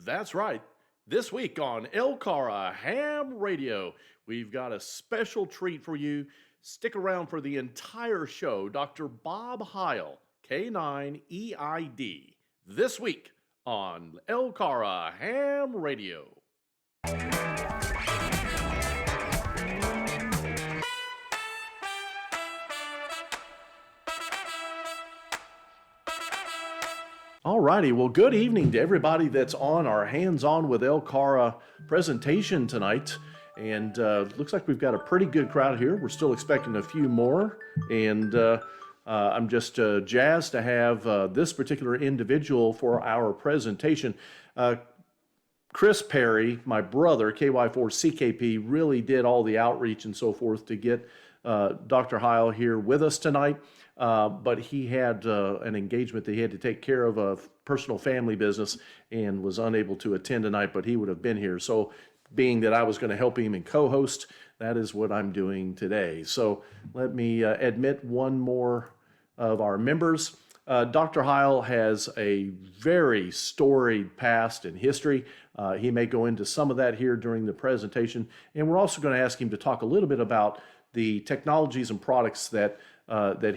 That's right. This week on LCARA Ham Radio, we've got a special treat for you. Stick around for the entire show. Dr. Bob Heil, K9EID, this week on LCARA Ham Radio. All righty. Well, good evening to everybody that's on our Hands-On with LCARA presentation tonight. And looks like we've got a pretty good crowd here. We're still expecting a few more. And I'm just jazzed to have this particular individual for our presentation. Chris Perry, my brother, KY4CKP, really did all the outreach and so forth to get Dr. Heil here with us tonight. But he had an engagement that he had to take care of, a personal family business, and was unable to attend tonight, but he would have been here. So being that I was going to help him and co-host, that is what I'm doing today. So let me admit one more of our members. Dr. Heil has a very storied past and history. He may go into some of that here during the presentation. And we're also going to ask him to talk a little bit about the technologies and products that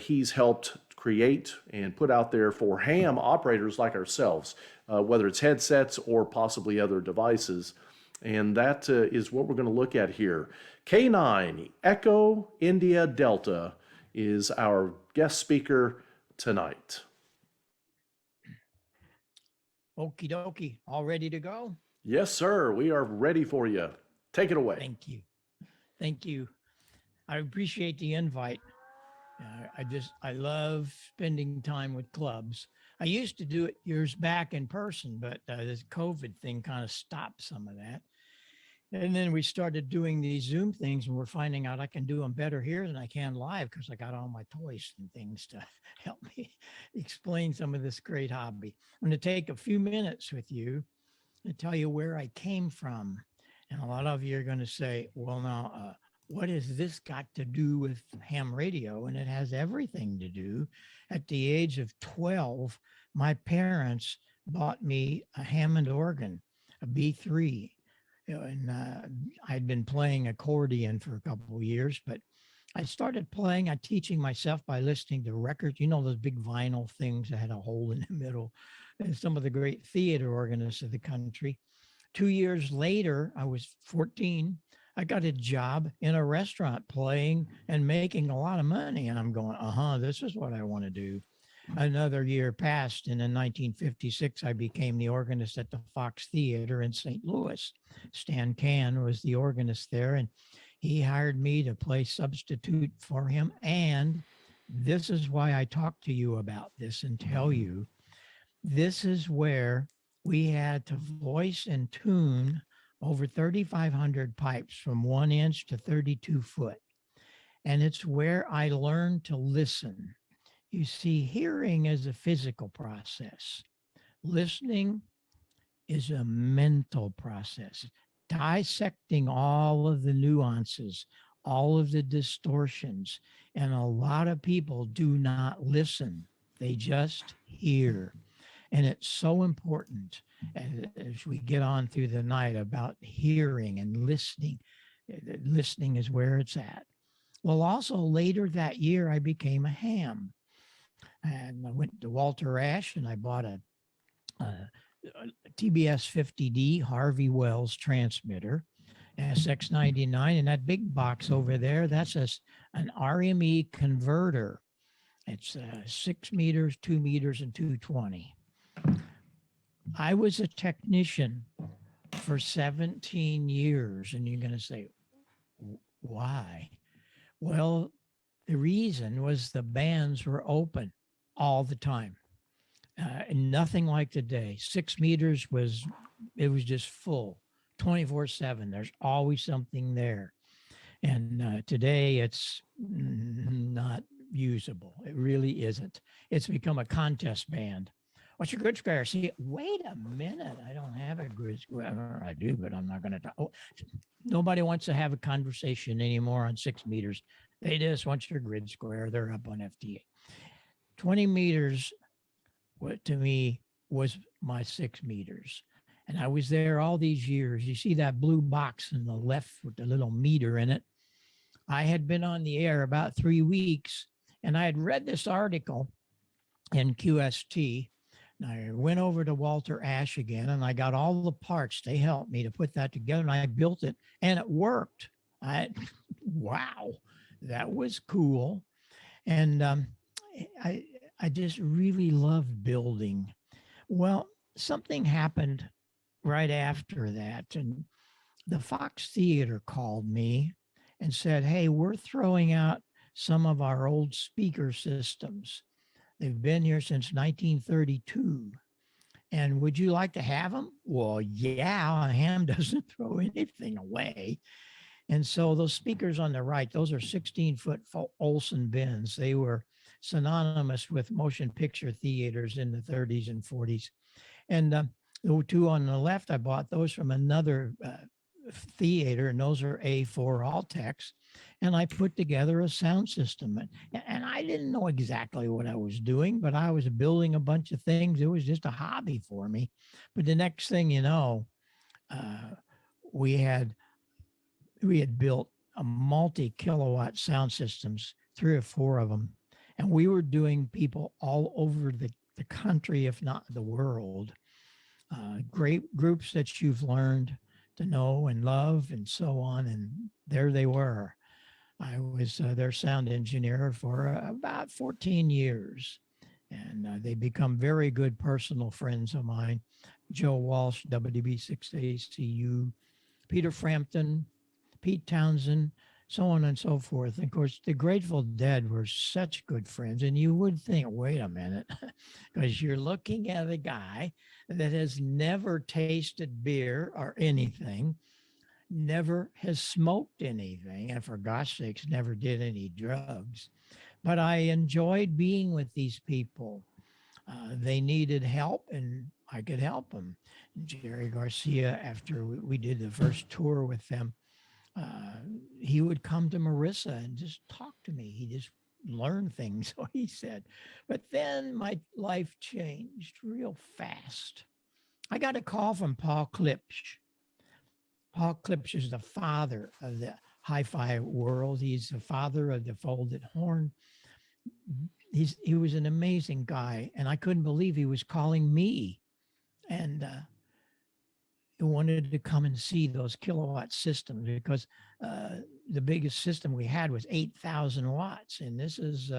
he's helped create and put out there for ham operators like ourselves, whether it's headsets or possibly other devices. And that is what we're going to look at here. K9 Echo India Delta is our guest speaker tonight. Okie dokie, all ready to go? Yes, sir. We are ready for you. Take it away. Thank you. Thank you. I appreciate the invite. I love spending time with clubs. I used to do it years back in person, but this COVID thing kind of stopped some of that. And then we started doing these Zoom things, and we're finding out I can do them better here than I can live because I got all my toys and things to help me explain some of this great hobby. I'm going to take a few minutes with you to tell you where I came from. And a lot of you are going to say, well, now, what has this got to do with ham radio? And it has everything to do. At the age of 12, my parents bought me a Hammond organ, a B3. And I'd been playing accordion for a couple of years, but I started playing, teaching myself by listening to records, you know, those big vinyl things that had a hole in the middle, and some of the great theater organists of the country. 2 years later, I was 14. I got a job in a restaurant playing and making a lot of money. And I'm going, this is what I want to do. Another year passed, and in 1956, I became the organist at the Fox Theater in St. Louis. Stan Can was the organist there, and he hired me to play substitute for him. And this is why I talk to you about this and tell you, this is where we had to voice and tune over 3,500 pipes from 1 inch to 32 foot. And it's where I learned to listen. You see, hearing is a physical process. Listening is a mental process, dissecting all of the nuances, all of the distortions. And a lot of people do not listen. They just hear. And it's so important as we get on through the night about hearing and listening. Listening is where it's at. Well, also later that year, I became a ham. And I went to Walter Ash and I bought a TBS 50D Harvey Wells transmitter, SX99. And that big box over there, that's an RME converter. It's 6 meters, 2 meters, and 220. I was a technician for 17 years. And you're going to say, why? Well, the reason was the bands were open all the time. Nothing like today. 6 meters was just full 24/7. There's always something there. And today it's not usable. It really isn't. It's become a contest band. What's your grid square? See, wait a minute. I don't have a grid square. I do, but I'm not going to talk. Oh, nobody wants to have a conversation anymore on 6 meters. They just want your grid square. They're up on FDA. 20 meters, what to me was my 6 meters. And I was there all these years. You see that blue box on the left with the little meter in it. I had been on the air about 3 weeks, and I had read this article in QST. And I went over to Walter Ash again, and I got all the parts. They helped me to put that together, and I built it, and it worked. Wow, that was cool. And I just really love building. Well, something happened right after that, and the Fox Theater called me and said, "Hey, we're throwing out some of our old speaker systems. They've been here since 1932. And would you like to have them?" Well, yeah, Ham doesn't throw anything away. And so those speakers on the right, those are 16-foot Olsen bins. They were synonymous with motion picture theaters in the 30s and 40s. And the two on the left, I bought those from another theater, and those are A4 Altex. And I put together a sound system. And I didn't know exactly what I was doing, but I was building a bunch of things. It was just a hobby for me. But the next thing you know, we had built a multi-kilowatt sound systems, 3 or 4 of them. And we were doing people all over the country, if not the world. Great groups that you've learned to know and love and so on. And there they were. I was their sound engineer for about 14 years. And they become very good personal friends of mine. Joe Walsh, WB6ACU, Peter Frampton, Pete Townsend, so on and so forth. And of course, the Grateful Dead were such good friends. And you would think, wait a minute, because you're looking at a guy that has never tasted beer or anything, never has smoked anything, and for gosh sakes, never did any drugs. But I enjoyed being with these people. They needed help, and I could help them. Jerry Garcia, after we did the first tour with them, he would come to Marissa and just talk to me. He just learned things, so he said. But then my life changed real fast. I got a call from Paul Klipsch. Paul Klipsch is the father of the hi-fi world. He's the father of the folded horn. He was an amazing guy, and I couldn't believe he was calling me. And he wanted to come and see those kilowatt systems because the biggest system we had was 8,000 watts. And this is,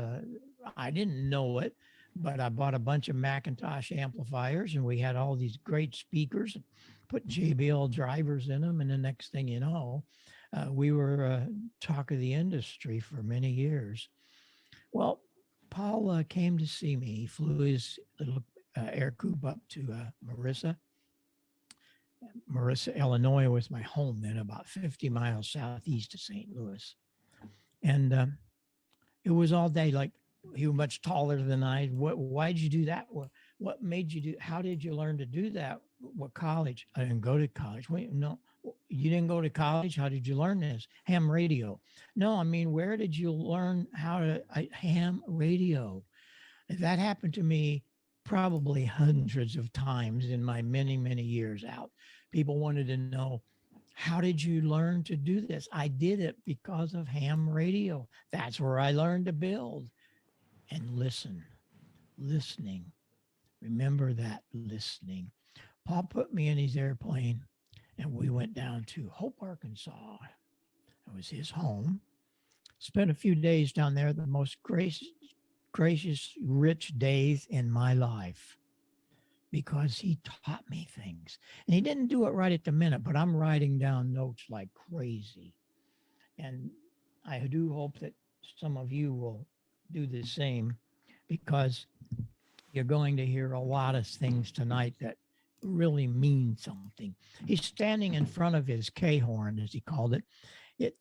I didn't know it, but I bought a bunch of Macintosh amplifiers, and we had all these great speakers, put JBL drivers in them. And the next thing you know, we were talk of the industry for many years. Well, Paul came to see me. He flew his little air coupe up to Marissa. Marissa, Illinois was my home then, about 50 miles southeast of St. Louis. And it was all day. Like, he was much taller than I. Why did you do that? What made you do? How did you learn to do that? What college? I didn't go to college. Wait, no, you didn't go to college. How did you learn this? Ham radio. No, I mean, where did you learn how to ham radio? That happened to me probably hundreds of times in my many, many years out. People wanted to know, how did you learn to do this? I did it because of ham radio. That's where I learned to build. And listening. Remember that, listening. Paul put me in his airplane, and we went down to Hope, Arkansas. It was his home. Spent a few days down there, the most gracious, rich days in my life, because he taught me things. And he didn't do it right at the minute, but I'm writing down notes like crazy. And I do hope that some of you will do the same, because you're going to hear a lot of things tonight that really mean something. He's standing in front of his K-horn, as he called it.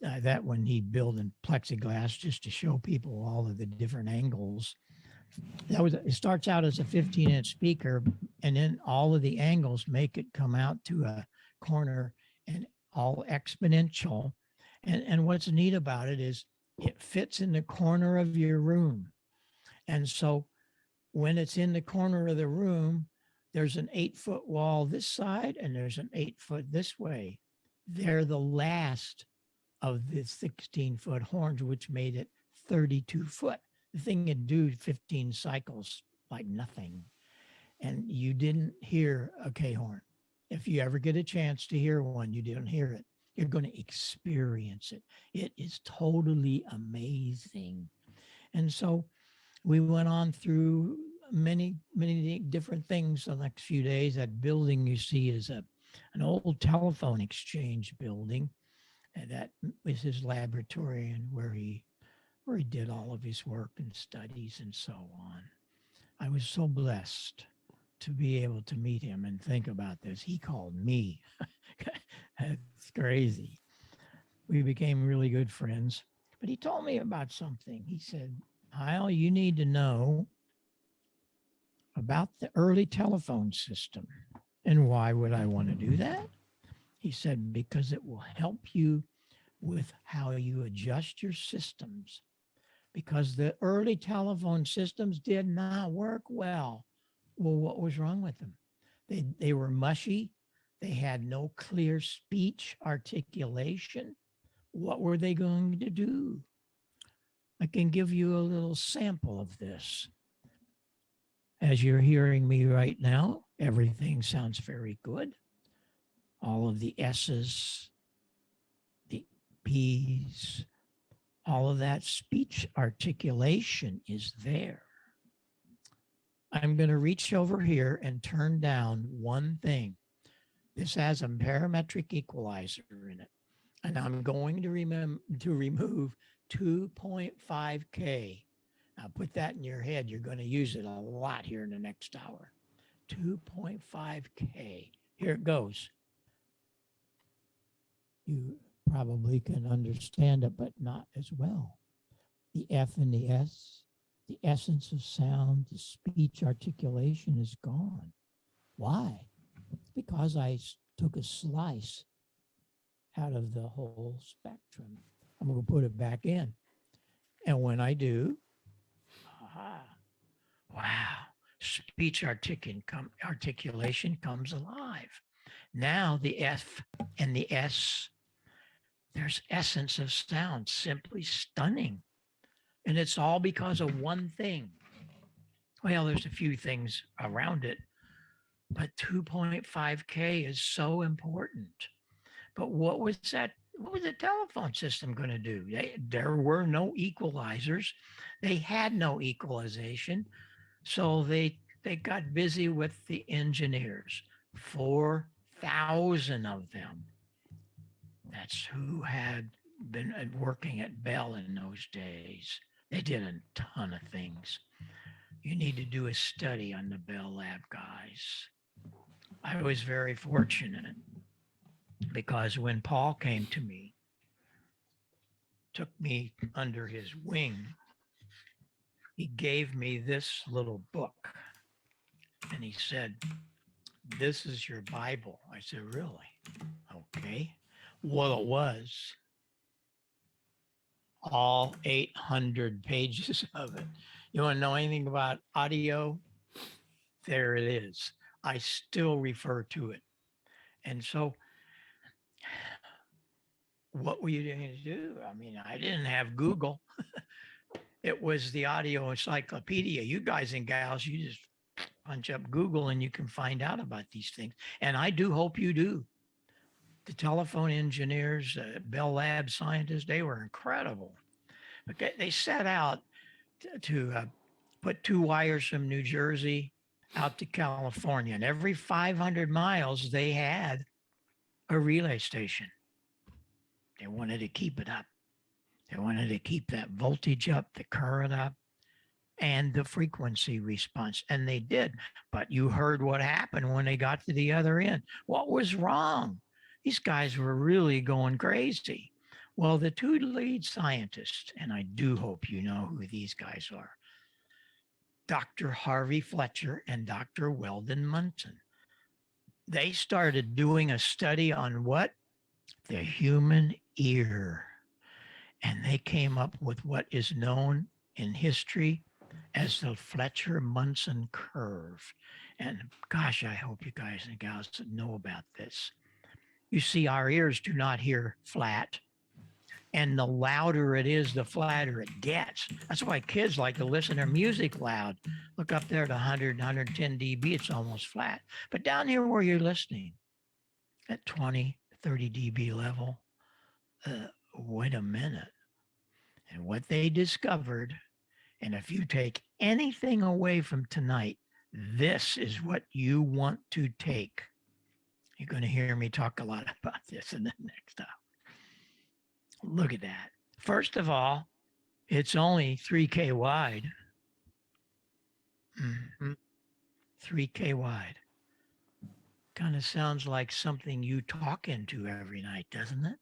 That one he'd build in plexiglass just to show people all of the different angles. It starts out as a 15-inch speaker, and then all of the angles make it come out to a corner, and all exponential. And what's neat about it is it fits in the corner of your room. And so when it's in the corner of the room, there's an 8-foot wall this side and there's an 8-foot this way. They're the last of the 16-foot horns, which made it 32 foot. The thing would do 15 cycles like nothing. And you didn't hear a K horn. If you ever get a chance to hear one, you didn't hear it. You're going to experience it. It is totally amazing. And so we went on through many different things the next few days. That building you see is an old telephone exchange building. And that was his laboratory and where he did all of his work and studies and so on. I was so blessed to be able to meet him and think about this. He called me. That's crazy. We became really good friends. But he told me about something. He said, Heil, you need to know about the early telephone system. And why would I want to do that? He said, because it will help you with how you adjust your systems. Because the early telephone systems did not work well. Well, what was wrong with them? They were mushy. They had no clear speech articulation. What were they going to do? I can give you a little sample of this. As you're hearing me right now, everything sounds very good. All of the S's, the P's, all of that speech articulation is there. I'm going to reach over here and turn down one thing. This has a parametric equalizer in it. And I'm going to remove 2.5K. Now put that in your head. You're going to use it a lot here in the next hour. 2.5K. Here it goes. You probably can understand it, but not as well. The F and the S, the essence of sound, the speech articulation is gone. Why? Because I took a slice out of the whole spectrum. I'm going to put it back in. And when I do, wow, speech articulation comes alive. Now the F and the S, there's essence of sound, simply stunning. And it's all because of one thing. Well, there's a few things around it, but 2.5K is so important. But what was that? What was the telephone system going to do? There were no equalizers. They had no equalization. So they got busy with the engineers, 4,000 of them. That's who had been working at Bell in those days. They did a ton of things. You need to do a study on the Bell Lab guys. I was very fortunate because when Paul came to me, took me under his wing, he gave me this little book and he said, "This is your Bible." I said, "Really?" Okay. Well, it was all 800 pages of it. You want to know anything about audio? There it is. I still refer to it. And so what were you going to do? I mean, I didn't have Google. It was the audio encyclopedia. You guys and gals, you just punch up Google and you can find out about these things. And I do hope you do. The telephone engineers, Bell Lab scientists, they were incredible. But they set out to put 2 wires from New Jersey out to California. And every 500 miles, they had a relay station. They wanted to keep it up. They wanted to keep that voltage up, the current up, and the frequency response. And they did. But you heard what happened when they got to the other end. What was wrong? These guys were really going crazy. Well, the 2 lead scientists, and I do hope you know who these guys are, Dr. Harvey Fletcher and Dr. Weldon Munson. They started doing a study on what? The human ear. And they came up with what is known in history as the Fletcher Munson curve. And gosh, I hope you guys and gals know about this. You see, our ears do not hear flat. And the louder it is, the flatter it gets. That's why kids like to listen to music loud. Look up there at 100, 110 dB, it's almost flat. But down here where you're listening, at 20, 30 dB level, wait a minute. And what they discovered, and if you take anything away from tonight, this is what you want to take. You're going to hear me talk a lot about this in the next hour. Look at that. First of all, it's only 3K wide. 3K wide. Kind of sounds like something you talk into every night, doesn't it?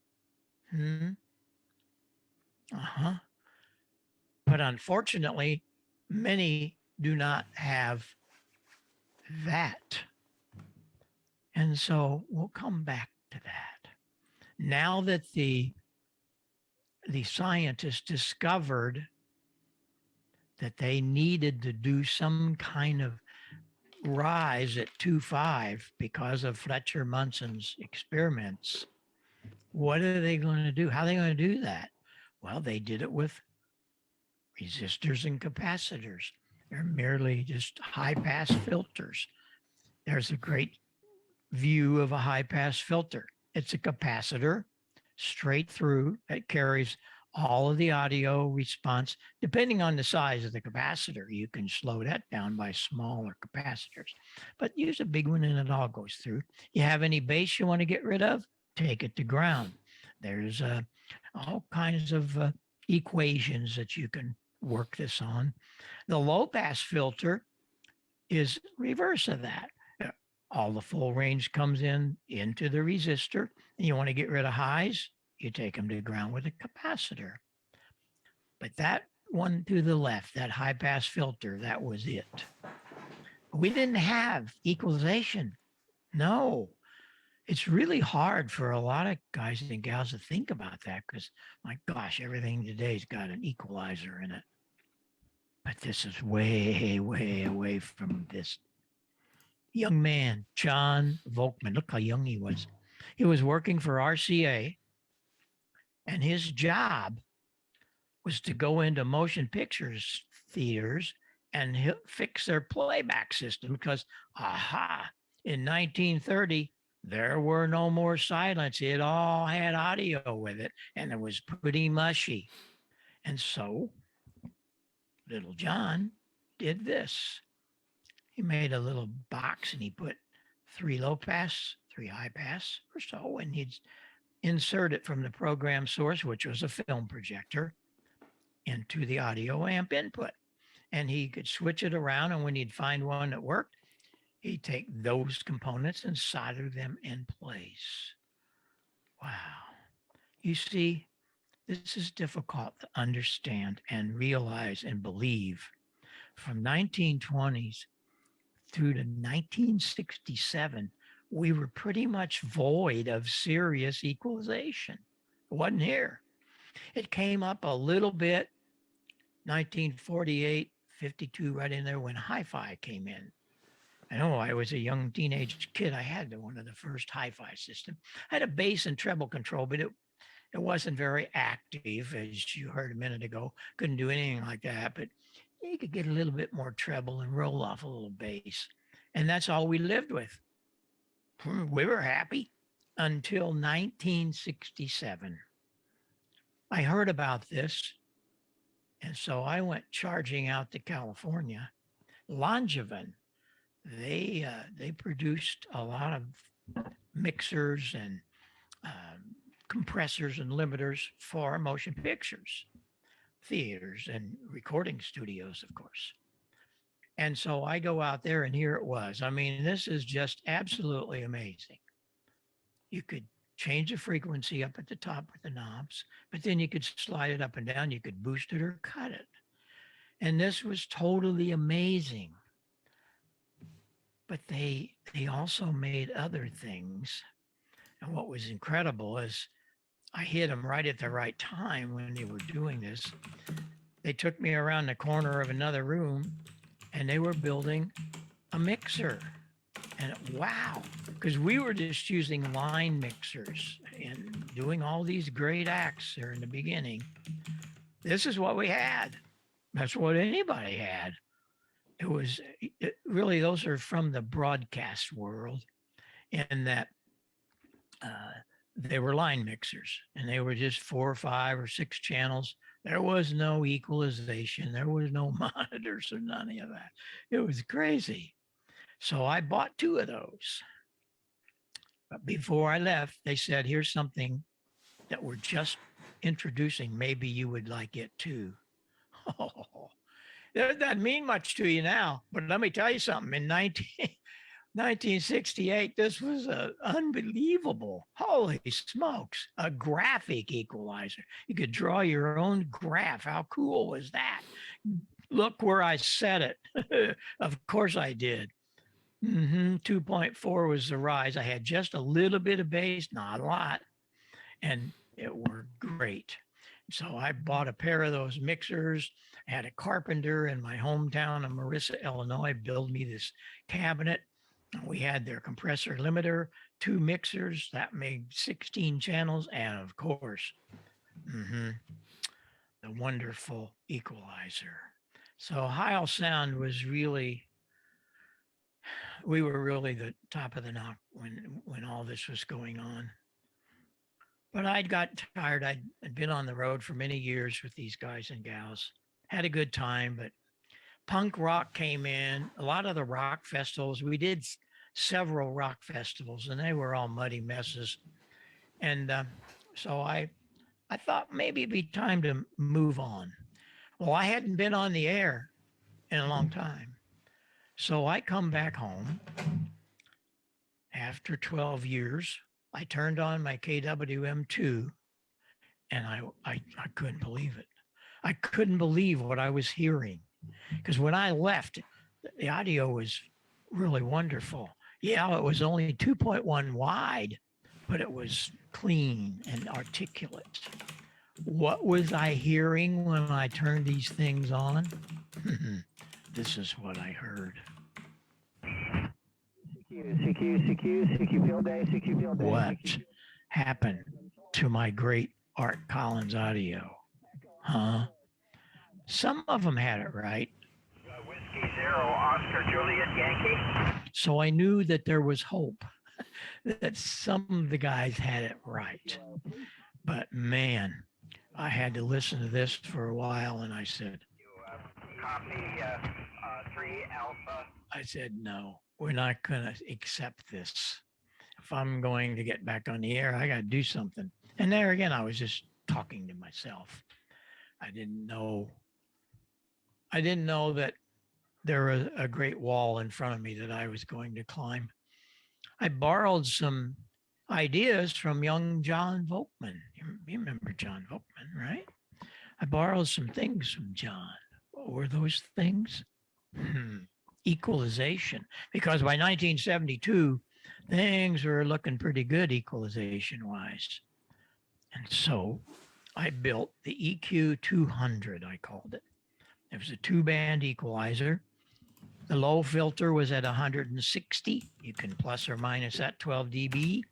But unfortunately, many do not have that. And so we'll come back to that. Now that the scientists discovered that they needed to do some kind of rise at 2.5 because of Fletcher Munson's experiments, what are they going to do? How are they going to do that? Well, they did it with resistors and capacitors. They're merely just high-pass filters. There's a great view of a high-pass filter. It's a capacitor straight through that carries all of the audio response. Depending on the size of the capacitor, you can slow that down by smaller capacitors. But use a big one and it all goes through. You have any bass you want to get rid of? Take it to ground. There's all kinds of equations that you can work this on. The low-pass filter is reverse of that. All the full range comes into the resistor. And you want to get rid of highs, you take them to ground with a capacitor. But that one to the left, that high pass filter, that was it. We didn't have equalization. No. It's really hard for a lot of guys and gals to think about that because, my gosh, everything today's got an equalizer in it. But this is way, way away from this. Young man, John Volkman, look how young he was. He was working for RCA, and his job was to go into motion pictures theaters and fix their playback system because, in 1930, there were no more silence. It all had audio with it, and it was pretty mushy. And so little John did this. He made a little box and he put 3 low pass, 3 high pass or so, and he'd insert it from the program source, which was a film projector, into the audio amp input. And he could switch it around, and when he'd find one that worked, he'd take those components and solder them in place. Wow. You see, this is difficult to understand and realize and believe. From 1920s through to 1967, we were pretty much void of serious equalization. It wasn't here. It came up a little bit, 1948, 52, right in there when hi-fi came in. I know I was a young teenage kid. I had one of the first hi-fi system. I had a bass and treble control, but it wasn't very active, as you heard a minute ago. Couldn't do anything like that, but you could get a little bit more treble and roll off a little bass. And that's all we lived with. We were happy until 1967. I heard about this, and so I went charging out to California. Langevin, they produced a lot of mixers and compressors and limiters for motion pictures, theaters, and recording studios, of course. And so I go out there, and here it was. I mean, this is just absolutely amazing. You could change the frequency up at the top with the knobs, but then you could slide it up and down. You could boost it or cut it. And this was totally amazing. But they also made other things. And what was incredible is I hit them right at the right time when they were doing this. they took me around the corner of another room and they were building a mixer. And wow, because we were just using line mixers and doing all these great acts there in the beginning. This is what we had. That's what anybody had. Really, those are from the broadcast world, in that they were line mixers and they were just 4 or 5 or 6 channels. There was no equalization. There was no monitors or none of that. It was crazy. So I bought 2 of those. But before I left, they said, here's something that we're just introducing. Maybe you would like it too. Oh, that doesn't mean much to you now, but let me tell you something. In 1968, this was unbelievable. Holy smokes, a graphic equalizer. You could draw your own graph. How cool was that? Look where I set it. Of course I did. 2.4 was the rise. I had just a little bit of bass, not a lot, and it worked great. So I bought a pair of those mixers. I had a carpenter in my hometown of Marissa, Illinois, build me this cabinet. We had their compressor limiter, 2 mixers that made 16 channels, and of course, the wonderful equalizer. So Heil Sound was really, we were really the top of the knock when all this was going on. But I'd got tired. I'd been on the road for many years with these guys and gals, had a good time, but punk rock came in. A lot of the rock festivals, we did several rock festivals, and they were all muddy messes. And so I thought maybe it'd be time to move on. Well, I hadn't been on the air in a long time. So I come back home after 12 years. I turned on my KWM2 and I couldn't believe it. I couldn't believe what I was hearing, because when I left, the audio was really wonderful. Yeah, it was only 2.1 wide, but it was clean and articulate. What was I hearing when I turned these things on? This is what I heard. What happened to my great Art Collins audio? Huh? Some of them had it right. Whiskey Zero, Oscar Juliet Yankee. So I knew that there was hope, that some of the guys had it right. But man, I had to listen to this for a while, and I said, Copy 3 Alpha. I said, no, we're not going to accept this. If I'm going to get back on the air, I got to do something. And there again, I was just talking to myself. I didn't know that there was a great wall in front of me that I was going to climb. I borrowed some ideas from young John Volkman. You remember John Volkman, right? I borrowed some things from John. What were those things? Equalization. Because by 1972, things were looking pretty good equalization-wise. And so I built the EQ 200, I called it. It was a 2-band equalizer. The low filter was at 160. You can plus or minus that 12 dB,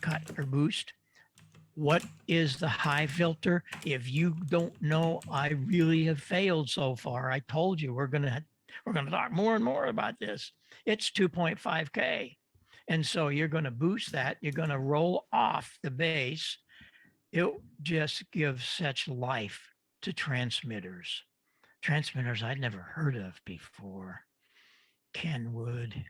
cut or boost. What is the high filter? If you don't know, I really have failed so far. I told you we're gonna talk more and more about this. It's 2.5K. And so you're gonna boost that. You're gonna roll off the bass. It just gives such life to transmitters. Transmitters I'd never heard of before. Kenwood,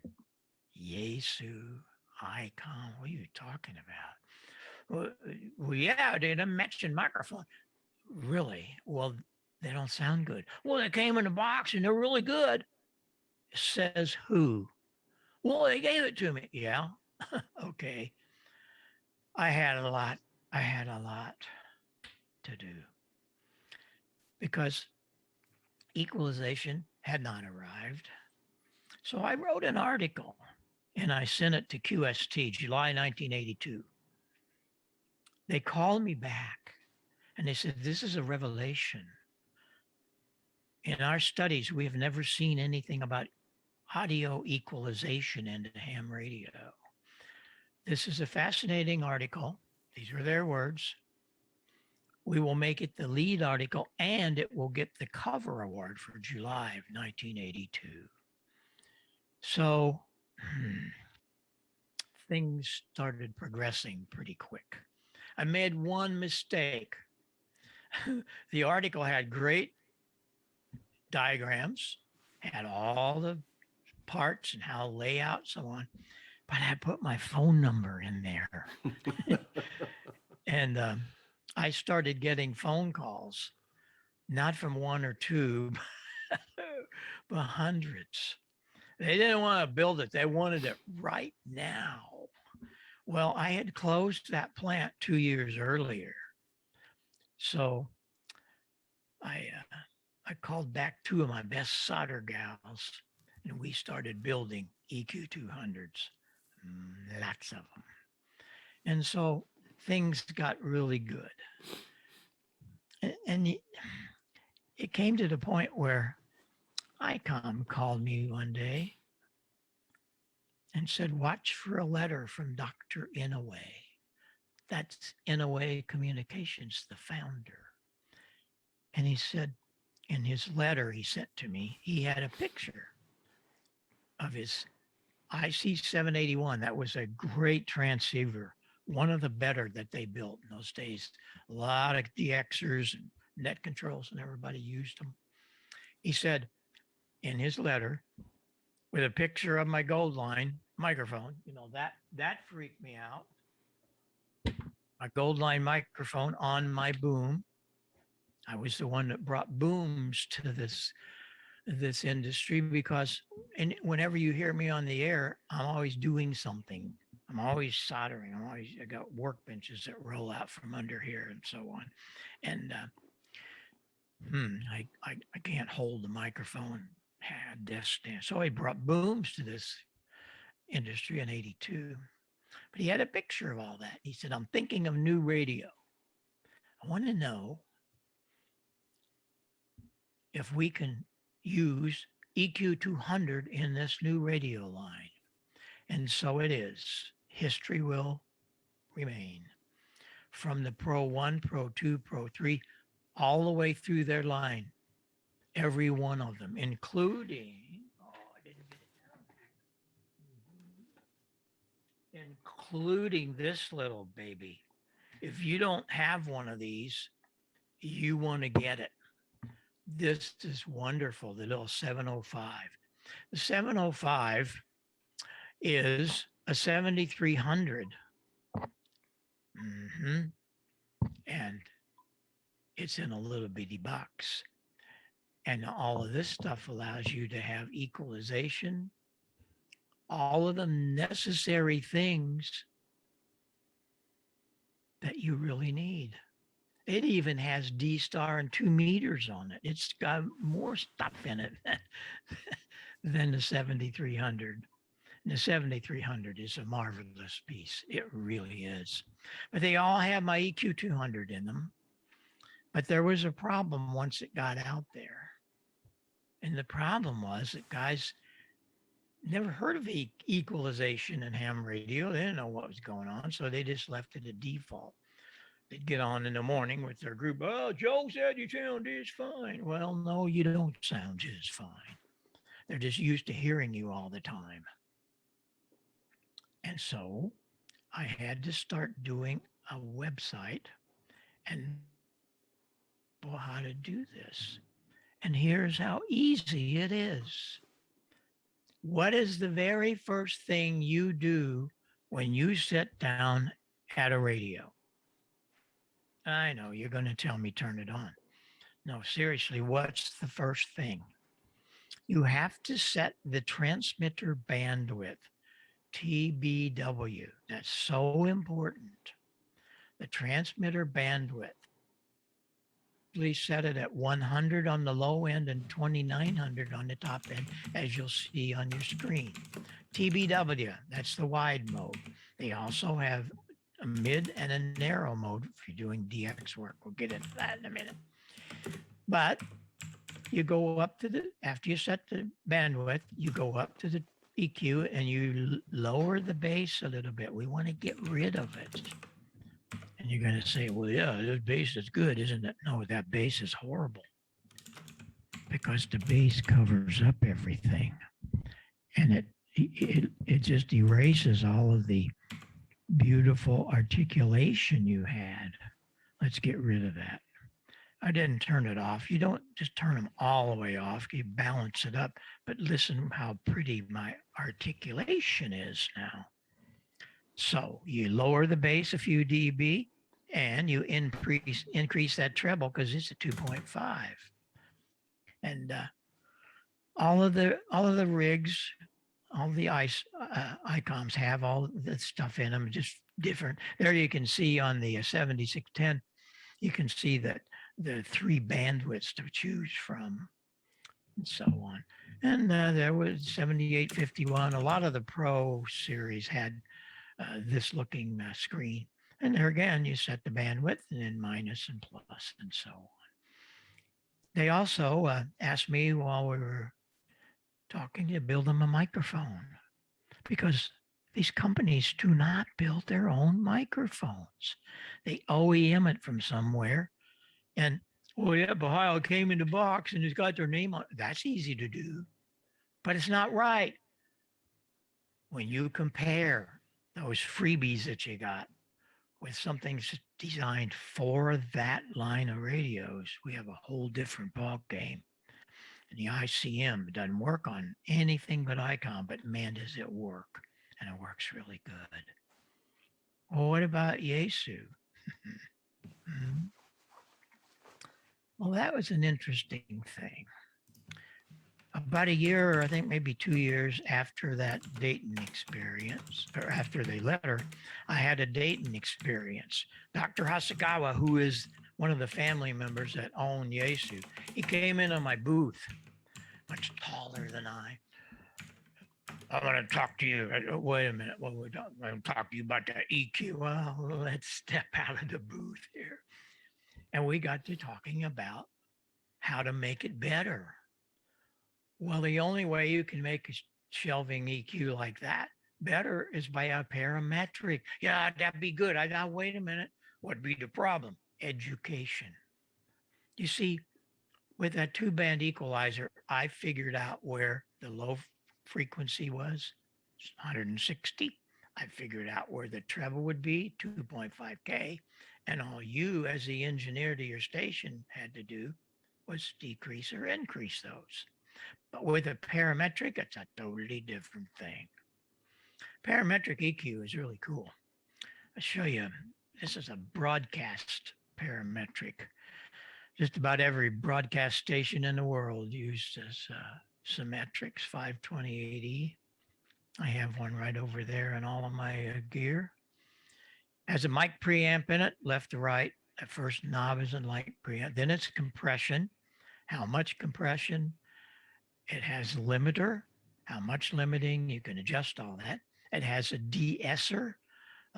Yaesu, Icon. What are you talking about? Well, yeah, they didn't mention microphone. Really? Well, they don't sound good. Well, they came in a box and they're really good. Says who? Well, they gave it to me. Yeah. Okay. I had a lot to do because equalization had not arrived. So I wrote an article and I sent it to QST, July 1982. They called me back and they said, this is a revelation. in our studies, we have never seen anything about audio equalization into ham radio. This is a fascinating article. These are their words. We will make it the lead article, and it will get the cover award for July of 1982. So things started progressing pretty quick. I made one mistake. The article had great diagrams, had all the parts and how layout, so on, but I put my phone number in there. And I started getting phone calls, not from one or two, but hundreds. They didn't want to build it. They wanted it right now. Well, I had closed that plant 2 years earlier. So I called back two of my best solder gals, and we started building EQ 200s, lots of them. And so things got really good. And it came to the point where ICOM called me one day and said, watch for a letter from Dr. Inouye. That's Inouye Communications, the founder. And he said, in his letter he sent to me, he had a picture of his IC 781. That was a great transceiver, one of the better that they built in those days. A lot of DXers and net controls, and everybody used them. He said in his letter, with a picture of my gold line microphone, that freaked me out. My gold line microphone on my boom. I was the one that brought booms to this industry because whenever you hear me on the air, I'm always doing something. I'm always soldering. I got workbenches that roll out from under here and so on. And I can't hold the microphone, had desk stand. So I brought booms to this industry in 82. But he had a picture of all that. He said, I'm thinking of new radio. I want to know if we can use EQ 200 in this new radio line. And so it is. History will remain. From the Pro 1, Pro 2, Pro 3, all the way through their line. Every one of them, including, including this little baby. If you don't have one of these, you want to get it. This is wonderful, the little 705. The 705 is a 7300. And it's in a little bitty box. And all of this stuff allows you to have equalization, all of the necessary things that you really need. It even has DStar and 2 meters on it. It's got more stuff in it than the 7300. And the 7300 is a marvelous piece. It really is. But they all have my EQ 200 in them. But there was a problem once it got out there. And the problem was that guys never heard of equalization in ham radio. They didn't know what was going on, so they just left it a default. They'd get on in the morning with their group. Oh, Joe said you sound just fine. Well, no, you don't sound just fine. They're just used to hearing you all the time. And so I had to start doing a website and how to do this. And here's how easy it is. What is the very first thing you do when you sit down at a radio? I know you're going to tell me turn it on. No, seriously, what's the first thing? You have to set the transmitter bandwidth, TBW. That's so important. The transmitter bandwidth. Please set it at 100 on the low end and 2900 on the top end, as you'll see on your screen. TBW, that's the wide mode. They also have a mid and a narrow mode if you're doing DX work. We'll get into that in a minute. But you go up to after you set the bandwidth, you go up to the EQ and you lower the bass a little bit. We want to get rid of it. And you're going to say, well, yeah, this bass is good, isn't it? No, that bass is horrible because the bass covers up everything. And it just erases all of the beautiful articulation you had. Let's get rid of that. I didn't turn it off. You don't just turn them all the way off. You balance it up, but listen how pretty my articulation is now. So you lower the bass a few dB and you increase that treble because it's a 2.5. And all of the rigs, all the ICOMs have all the stuff in them, just different. There you can see on the 7610, you can see that the 3 bandwidths to choose from and so on. And there was 7851. A lot of the Pro series had this looking screen. And there again, you set the bandwidth and then minus and plus and so on. They also asked me while we were talking to build them a microphone because these companies do not build their own microphones. They OEM it from somewhere. And, oh yeah, Heil came in the box and it's got their name on it. That's easy to do, but it's not right. When you compare those freebies that you got with something designed for that line of radios, we have a whole different ball game. And the ICM doesn't work on anything but ICOM, but man, does it work. And it works really good. Well, what about Yaesu? Well, that was an interesting thing. About a year, or I think maybe 2 years after that Dayton experience, or after the letter, I had a Dayton experience. Dr. Hasegawa, who is one of the family members that own Yaesu, he came in on my booth, much taller than I want to talk to you. Wait a minute. Well, I'm going to talk to you about the EQ. Well, let's step out of the booth here. And we got to talking about how to make it better. Well, the only way you can make a shelving EQ like that better is by a parametric. Yeah, that'd be good. Now, wait a minute. What'd be the problem? Education. You see, with that 2-band equalizer, I figured out where the low frequency was, 160. I figured out where the treble would be, 2.5K. And all you as the engineer to your station had to do was decrease or increase those. But with a parametric, it's a totally different thing. Parametric EQ is really cool. I'll show you. This is a broadcast parametric. Just about every broadcast station in the world uses Symmetrics 528E. I have one right over there in all of my gear. Has a mic preamp in it, left to right. At first knob is a mic preamp. Then it's compression. How much compression? It has limiter. How much limiting? You can adjust all that. It has a de-esser.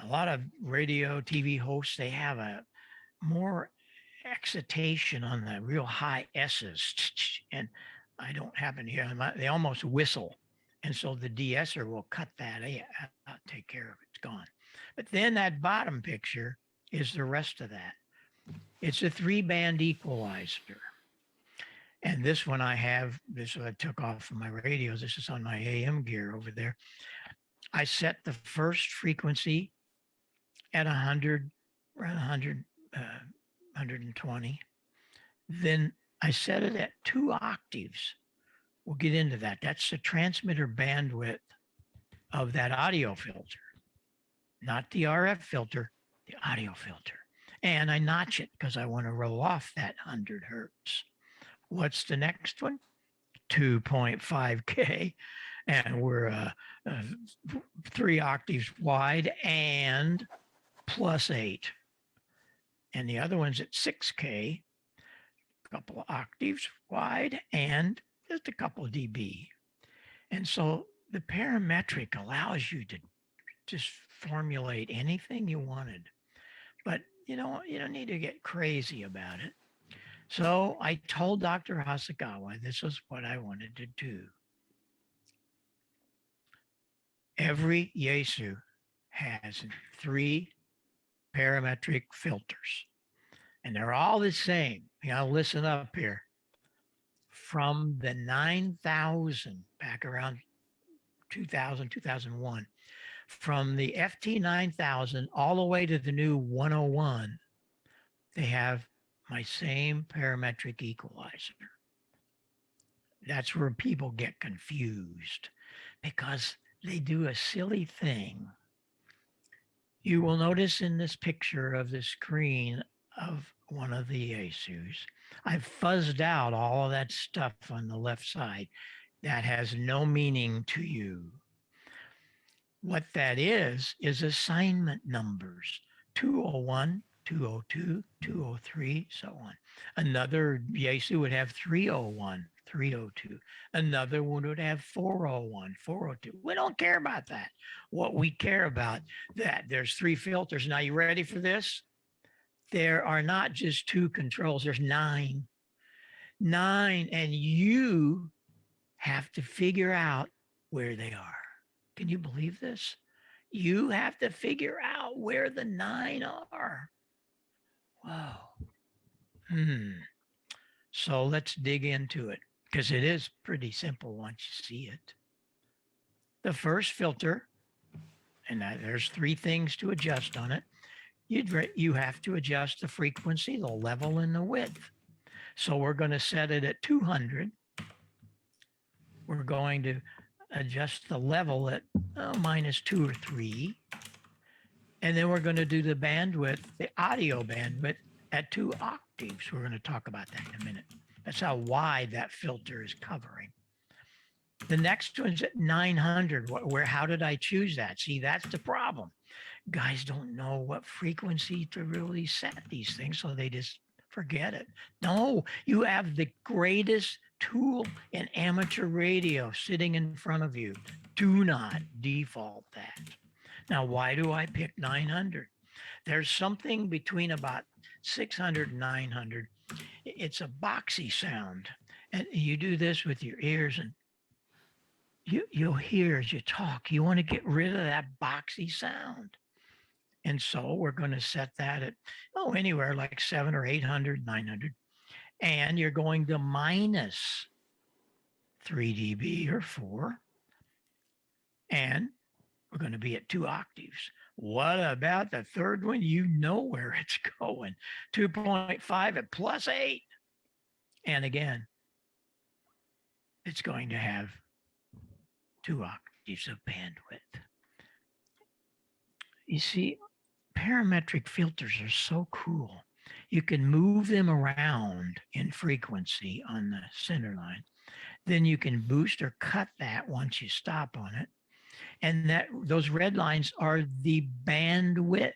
A lot of radio, TV hosts, they have a more excitation on the real high S's. And I don't happen to hear them. They almost whistle. And so the de-esser will cut that out, take care of it. It's gone. But then that bottom picture is the rest of that. It's a 3-band equalizer. And this one I have, this one I took off from my radios. This is on my AM gear over there. I set the first frequency at 100, around 100, 120. Then I set it at 2 octaves. We'll get into that. That's the transmitter bandwidth of that audio filter, not the RF filter, the audio filter. And I notch it because I want to roll off that 100 hertz. What's the next one? 2.5K. And we're 3 octaves wide and +8. And the other one's at 6K, a couple of octaves wide and just a couple of dB. And so the parametric allows you to just formulate anything you wanted. But you don't need to get crazy about it. So I told Dr. Hasagawa this was what I wanted to do. Every Yaesu has 3 parametric filters, and they're all the same. Listen up here. From the 9,000 back around 2000, 2001, from the FT 9000 all the way to the new 101, they have my same parametric equalizer. That's where people get confused because they do a silly thing. You will notice in this picture of the screen of one of the Yaesus, I've fuzzed out all of that stuff on the left side. That has no meaning to you. What that is assignment numbers, 201, 202, 203, so on. Another Yaesu would have 301, 302. Another one would have 401, 402. We don't care about that. What we care about, that there's 3 filters. Now, you ready for this? There are not just 2 controls, there's 9. 9, and you have to figure out where they are. Can you believe this? You have to figure out where the 9 are. Wow. So let's dig into it because it is pretty simple once you see it. The first filter, and there's 3 things to adjust on it. You have to adjust the frequency, the level, and the width. So we're going to set it at 200. We're going to adjust the level at -2 or 3. And then we're going to do the bandwidth, the audio bandwidth at 2 octaves. We're going to talk about that in a minute. That's how wide that filter is covering. The next one's at 900. How did I choose that? See, that's the problem. Guys don't know what frequency to really set these things, so they just forget it. No, you have the greatest tool in amateur radio sitting in front of you. Do not default that. Now, why do I pick 900? There's something between about 600 and 900. It's a boxy sound. And you do this with your ears and you'll hear as you talk. You want to get rid of that boxy sound. And so we're going to set that at, anywhere like 700 or 800, 900. And you're going to minus 3 dB or 4. And we're going to be at 2 octaves. What about the third one? You know where it's going. 2.5 at +8. And again, it's going to have 2 octaves of bandwidth. You see, parametric filters are so cool. You can move them around in frequency on the center line. Then you can boost or cut that once you stop on it. And those red lines are the bandwidth.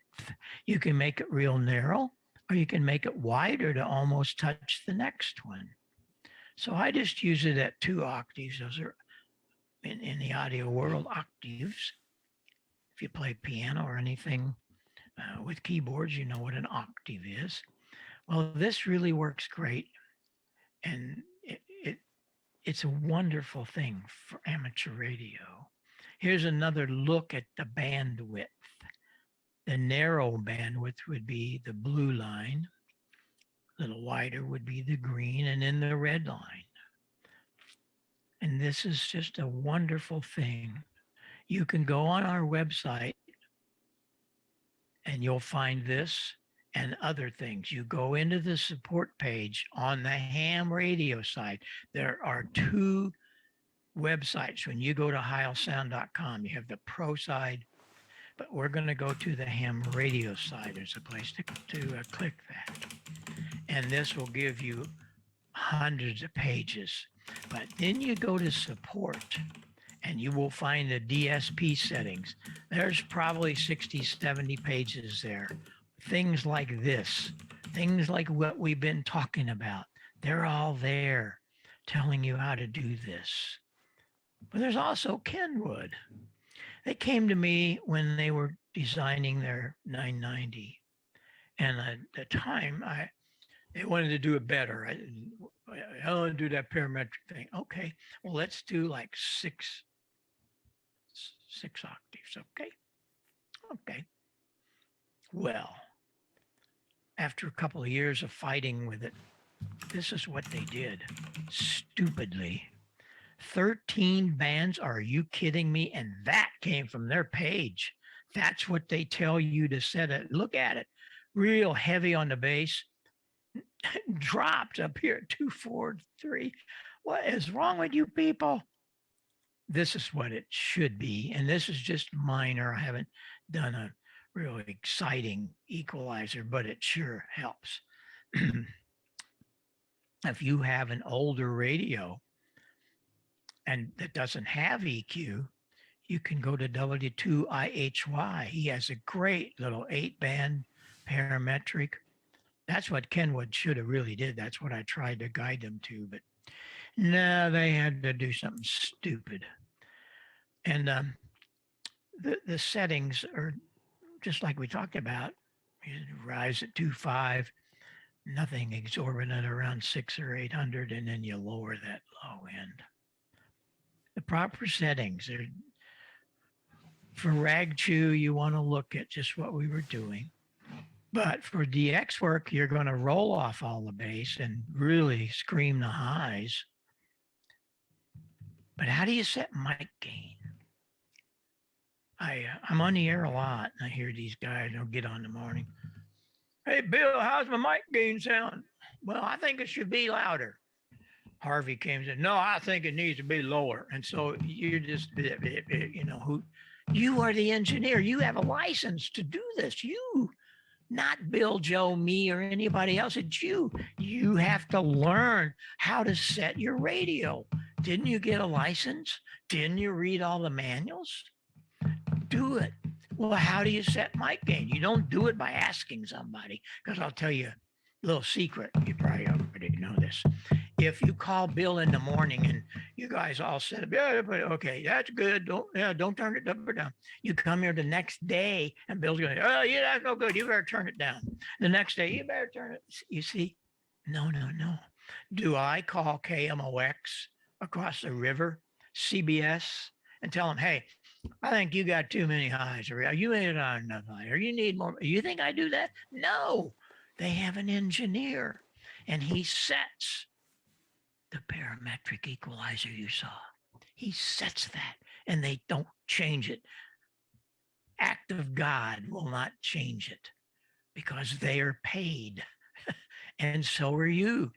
You can make it real narrow, or you can make it wider to almost touch the next one. So I just use it at 2 octaves. Those are, in the audio world, octaves. If you play piano or anything with keyboards, you know what an octave is. Well, this really works great. And it's a wonderful thing for amateur radio. Here's another look at the bandwidth. The narrow bandwidth would be the blue line. A little wider would be the green, and then the red line. And this is just a wonderful thing. You can go on our website and you'll find this and other things. You go into the support page on the HAMRadio side. There are 2 websites. When you go to heilsound.com, you have the pro side, but we're going to go to the HAMRadio side. There's a place to click that. And this will give you hundreds of pages. But then you go to support and you will find the DSP settings. There's probably 60, 70 pages there. Things like this, things like what we've been talking about, they're all there telling you how to do this. But there's also Kenwood. They came to me when they were designing their 990. And at the time, They wanted to do it better. I want to do that parametric thing. Okay, well, let's do like six octaves. Okay. Okay. Well, after a couple of years of fighting with it, this is what they did. Stupidly. 13 bands? Are you kidding me? And that came from their page. That's what they tell you to set it. Look at it. Real heavy on the bass. Dropped up here at 243. What is wrong with you people? This is what it should be. And this is just minor. I haven't done a real exciting equalizer, but it sure helps. If you have an older radio and that doesn't have EQ, you can go to W2IHY. He has a great little 8-band parametric. That's what Kenwood should have really did. That's what I tried to guide them to, but no, they had to do something stupid. And the settings are just like we talked about. You rise at 2.5, nothing exorbitant around 6 or 800, and then you lower that low end. The proper settings are for rag chew. You want to look at just what we were doing. But for DX work, you're going to roll off all the bass and really scream the highs. But how do you set mic gain? I'm on the air a lot, and I hear these guys, they'll get on in the morning. Hey, Bill, how's my mic gain sound? Well, I think it should be louder. Harvey came and said, no, I think it needs to be lower. And so you're just, you know, who you are the engineer. You have a license to do this. You, not Bill, Joe, me, or anybody else. It's you. You have to learn how to set your radio. Didn't you get a license? Didn't you read all the manuals? Do it. Well, how do you set mic gain? You don't do it by asking somebody, because I'll tell you a little secret. You probably already know this. If you call Bill in the morning and you guys all set up, yeah, but okay, that's good. Don't turn it up or down. You come here the next day and Bill's going, oh, yeah, that's no good. You better turn it down. The next day, you better turn it. You see, no. Do I call KMOX across the river, CBS, and tell them, hey, I think you got too many highs, or you ain't on enough high, or you need more. You think I do that? No, they have an engineer, and he sets the parametric equalizer you saw. He sets that, and they don't change it. Act of God will not change it because they are paid, and so are you.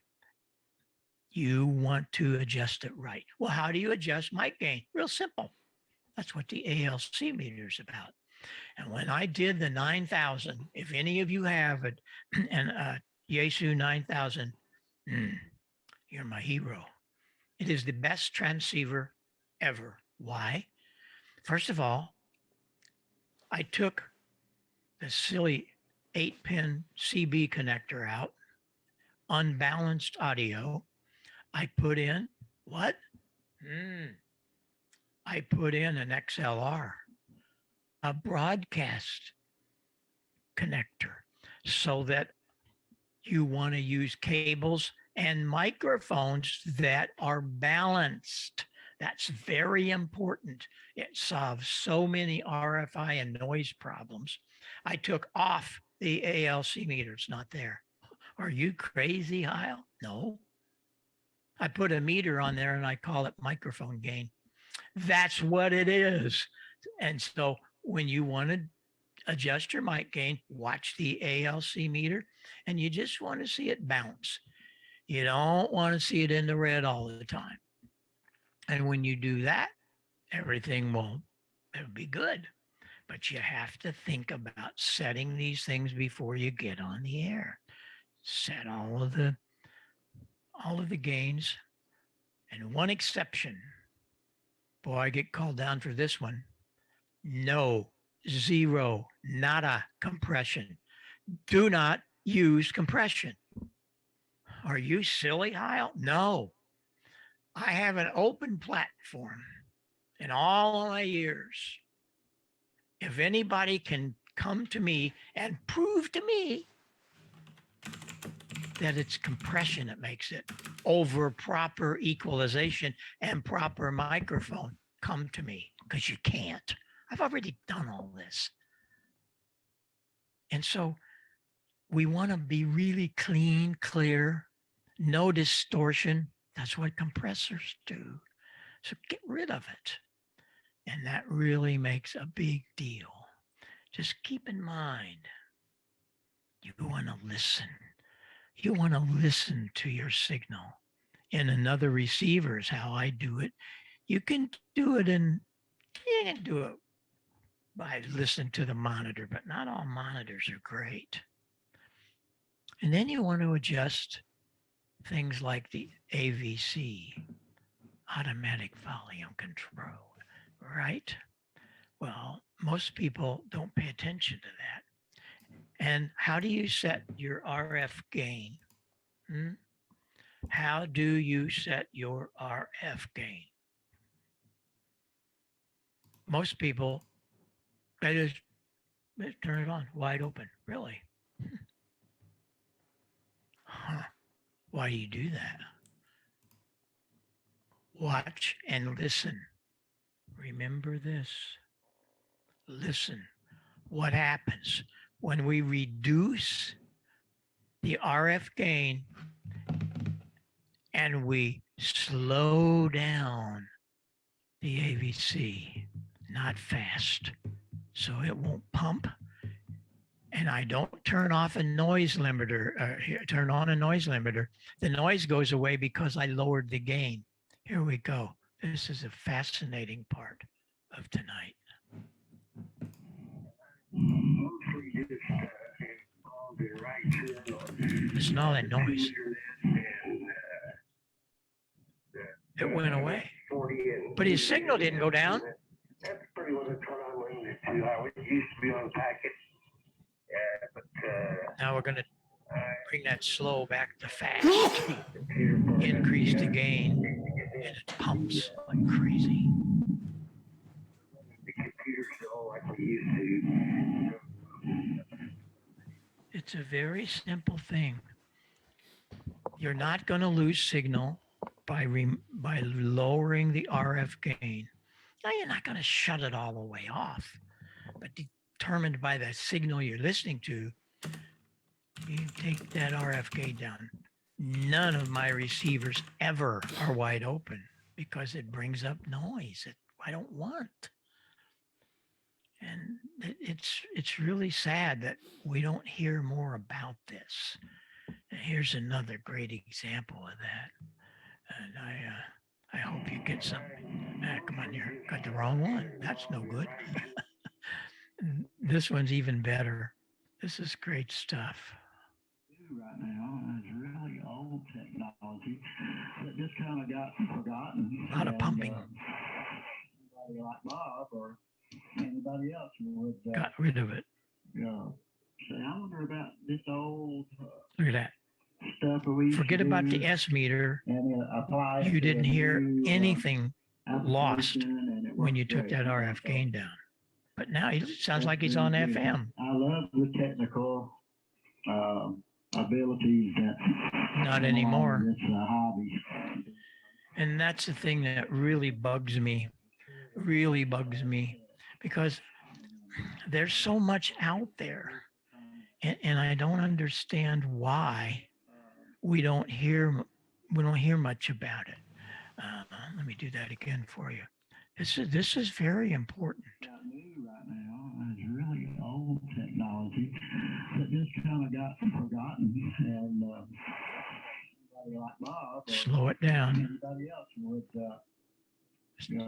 You want to adjust it right. Well, how do you adjust mic gain? Real simple. That's what the ALC meter is about. And when I did the 9000, if any of you have it, and Yaesu 9000, you're my hero. It is the best transceiver ever. Why? First of all, I took the silly 8-pin CB connector out, unbalanced audio. I put in what? I put in an XLR, a broadcast connector, so that you want to use cables and microphones that are balanced. That's very important. It solves so many RFI and noise problems. I took off the ALC meter. It's not there. Are you crazy, Heil? No. I put a meter on there and I call it microphone gain. That's what it is. And so when you want to adjust your mic gain, watch the ALC meter, and you just want to see it bounce. You don't want to see it in the red all the time. And when you do that, everything it'll be good. But you have to think about setting these things before you get on the air. Set all of the gains. And one exception, boy, I get called down for this one. No, zero, nada compression. Do not use compression. Are you silly, Heil? No. I have an open platform in all of my years. If anybody can come to me and prove to me that it's compression that makes it over proper equalization and proper microphone. Come to me, because you can't. I've already done all this. And so we want to be really clean, clear, no distortion. That's what compressors do. So get rid of it. And that really makes a big deal. Just keep in mind, you want to listen. You want to listen to your signal. In another receiver is how I do it. You can do it by listening to the monitor, but not all monitors are great. And then you want to adjust things like the AVC, automatic volume control, right? Well, most people don't pay attention to that. And how do you set your RF gain? How do you set your RF gain? Most people, they just turn it on wide open. Really? Huh. Why do you do that? Watch and listen. Remember this. Listen. What happens when we reduce the RF gain and we slow down the AVC? Not fast, so it won't pump. And I don't turn off a noise limiter, turn on a noise limiter. The noise goes away because I lowered the gain. Here we go. This is a fascinating part of tonight. Listen to all that noise. It went away. But his signal didn't go down. That's pretty much what I'm running it used to be on packet. Yeah, but now we're going to bring that slow back to fast. Increase the gain, and it pumps like crazy. The computer's still like we used to. It's a very simple thing. You're not going to lose signal by lowering the RF gain. Now, you're not going to shut it all the way off, but determined by the signal you're listening to, you take that RF gain down. None of my receivers ever are wide open because it brings up noise that I don't want. And it's really sad that we don't hear more about this. And here's another great example of that. And I hope you get some. Come on, you got the wrong one. That's no good. This one's even better. This is great stuff. Right now is really old technology that just kind of got forgotten. A lot of pumping. Anybody like Bob or anybody else would got rid of it. Say, I wonder about this old look at that stuff that we forget about the S meter. And apply you didn't hear anything lost when you took great. that RF gain down. But now it sounds like he's on FM. I love the technical abilities that not anymore. It's a hobby. And that's the thing that really bugs me, because there's so much out there, and I don't understand why we don't hear much about it. Let me do that again for you. This is very important. New right now is really old technology that just kind of got forgotten, and anybody like Bob or Slow it down. anybody else would.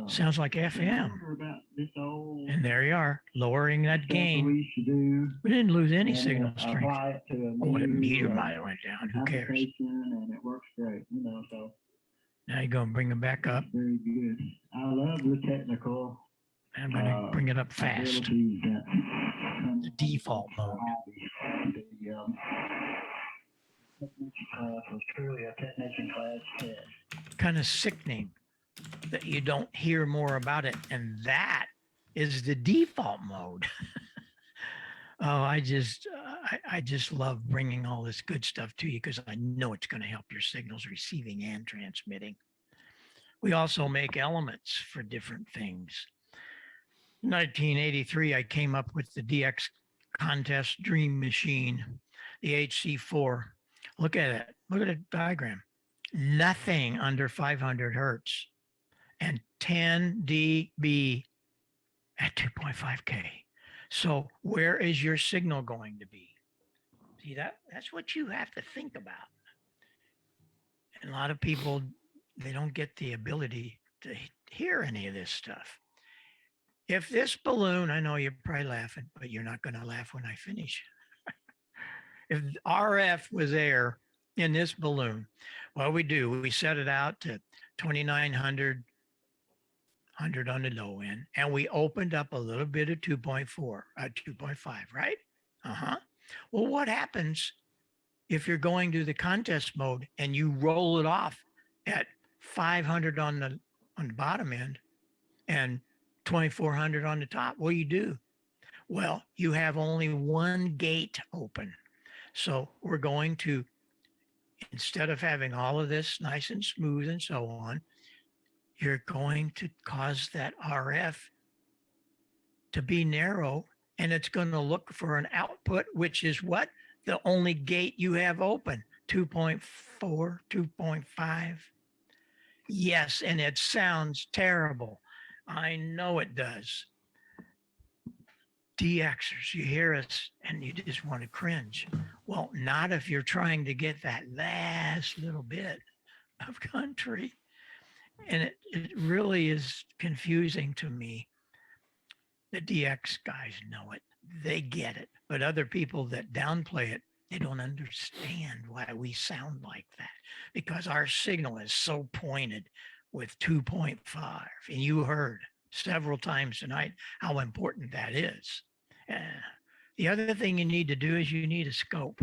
Sounds like FM. About this old And there you are, lowering that stuff gain. we used to do. We didn't lose any And signal apply strength. it to a Oh, the new, meter might have went down. Who cares? application, and it works great. So Now you're going to bring them back up. very good. I love the technical I'm going to bring it up fast. abilities that The default mode. The technician class was truly a technician class test. Kind of sickening that you don't hear more about it. And that is the default mode. Oh, I I just love bringing all this good stuff to you because I know it's going to help your signals receiving and transmitting. We also make elements for different things. In 1983, I came up with the DX Contest Dream Machine, the HC4. Look at it. Look at the diagram. Nothing under 500 hertz and 10 dB at 2.5K. So where is your signal going to be? See, that's what you have to think about. And a lot of people, they don't get the ability to hear any of this stuff. If this balloon, I know you're probably laughing, but you're not going to laugh when I finish. If RF was air in this balloon, what we do, we set it out to 2,900, 100 on the low end, and we opened up a little bit of 2.4, 2.5, right? Well, what happens if you're going to the contest mode and you roll it off at 500 on the bottom end and 2,400 on the top? What do? Well, you have only one gate open. So we're going to, instead of having all of this nice and smooth and so on, you're going to cause that RF to be narrow, and it's going to look for an output, which is what? The only gate you have open, 2.4, 2.5. Yes, and it sounds terrible. I know it does. DXers, you hear us and you just want to cringe. Well, not if you're trying to get that last little bit of country. And it really is confusing to me. The DX guys know it. They get it. But other people that downplay it, they don't understand why we sound like that. Because our signal is so pointed with 2.5. And you heard several times tonight how important that is. The other thing you need to do is you need a scope.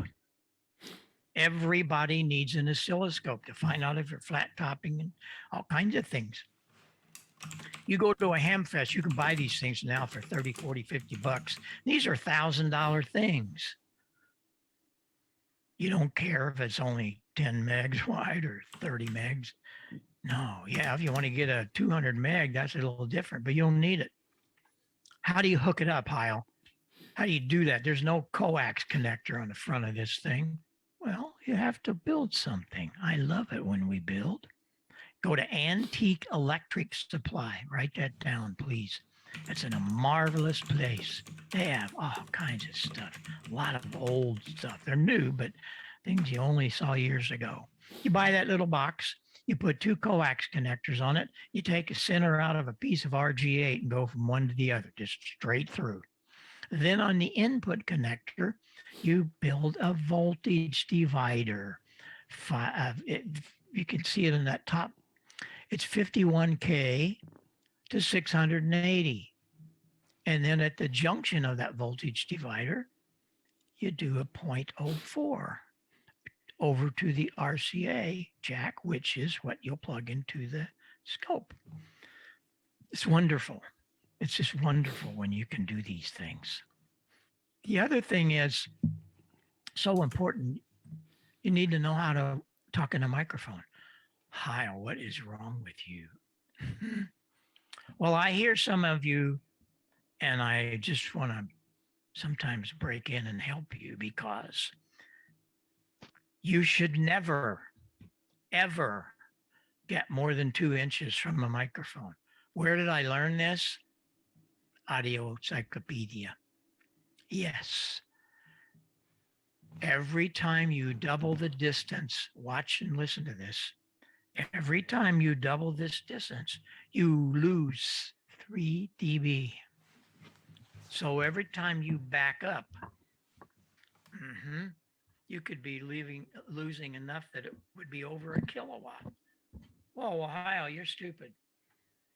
Everybody needs an oscilloscope to find out if you're flat topping and all kinds of things. You go to a ham fest, you can buy these things now for 30, 40, 50 bucks. These are $1,000 things. You don't care if it's only 10 megs wide or 30 megs. No, yeah, if you want to get a 200 meg, that's a little different, but you don't need it. How do you hook it up, Heil? How do you do that? There's no coax connector on the front of this thing. Well, you have to build something. I love it when we build. Go to Antique Electric Supply. Write that down, please. It's in a marvelous place. They have all kinds of stuff. A lot of old stuff. They're new, but things you only saw years ago. You buy that little box. You put 2 coax connectors on it. You take a center out of a piece of RG8 and go from one to the other, just straight through. Then on the input connector, you build a voltage divider. You can see it in that top. It's 51K to 680. And then at the junction of that voltage divider, you do a 0.04 over to the RCA jack, which is what you'll plug into the scope. It's wonderful. It's just wonderful when you can do these things. The other thing is so important. You need to know how to talk in a microphone. Heil, what is wrong with you? Well, I hear some of you, and I just want to sometimes break in and help you because you should never, ever get more than 2 inches from a microphone. Where did I learn this? Audio Encyclopedia. Yes. Every time you double the distance, watch and listen to this. Every time you double this distance, you lose 3 dB. So every time you back up, you could be losing enough that it would be over a kilowatt. Whoa, Ohio, you're stupid.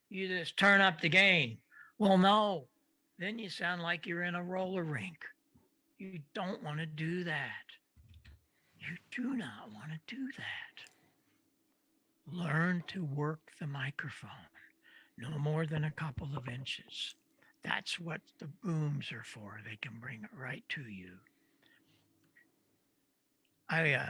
You just turn up the gain. Well, no, then you sound like you're in a roller rink. You don't want to do that. You do not want to do that. Learn to work the microphone, no more than a couple of inches. That's what the booms are for. They can bring it right to you. I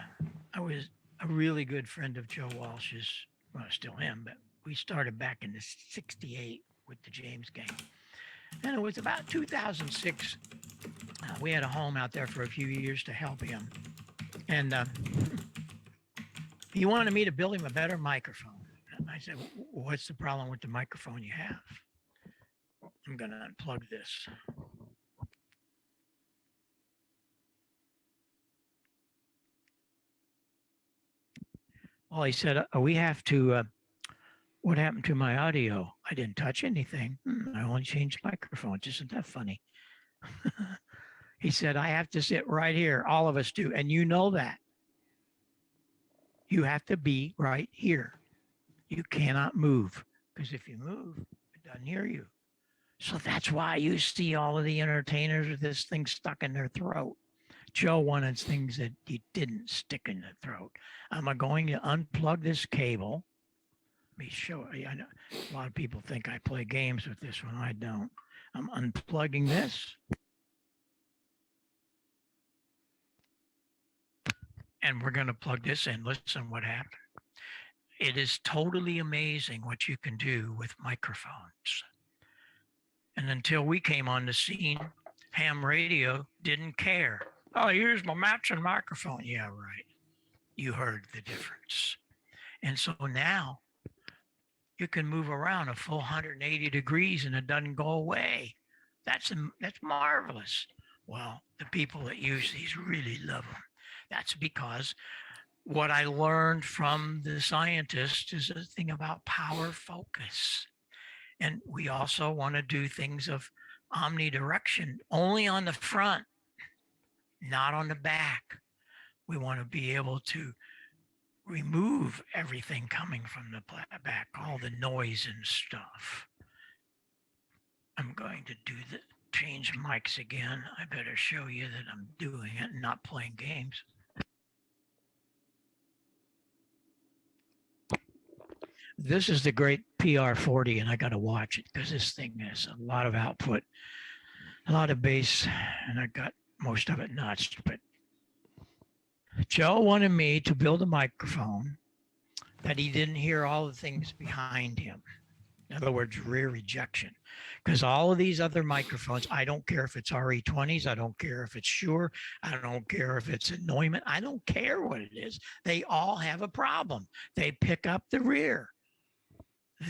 was a really good friend of Joe Walsh's. Well, I still am, but we started back in the '68 with the James gang, and it was about 2006. We had a home out there for a few years to help him, and he wanted me to build him a better microphone. And I said, "What's the problem with the microphone you have?" I'm going to unplug this. Well, he said, we have to, what happened to my audio? I didn't touch anything. I only changed microphones. Isn't that funny? He said, I have to sit right here. All of us do. And you know that. You have to be right here. You cannot move, because if you move, it doesn't hear you. So that's why you see all of the entertainers with this thing stuck in their throat. Joe wanted things that he didn't stick in the throat. I'm going to unplug this cable. Let me show you. I know a lot of people think I play games with this one. I don't. I'm unplugging this. And we're going to plug this in. Listen what happened. It is totally amazing what you can do with microphones. And until we came on the scene, HAMRadio didn't care. Oh, here's my matching microphone. Yeah, right. You heard the difference. And so now you can move around a full 180 degrees and it doesn't go away. That's marvelous. Well, the people that use these really love them. That's because what I learned from the scientists is a thing about power focus. And we also want to do things of omnidirection only on the front, not on the back. We want to be able to remove everything coming from the back, all the noise and stuff. I'm going to do the change mics again. I better show you that I'm doing it and not playing games. This is the great PR40, and I got to watch it because this thing has a lot of output, a lot of bass, and I got most of it notched. But Joe wanted me to build a microphone that he didn't hear all the things behind him. In other words, rear rejection. Because all of these other microphones, I don't care if it's RE20s, I don't care if it's Shure, I don't care if it's a Neumann, I don't care what it is. They all have a problem. They pick up the rear.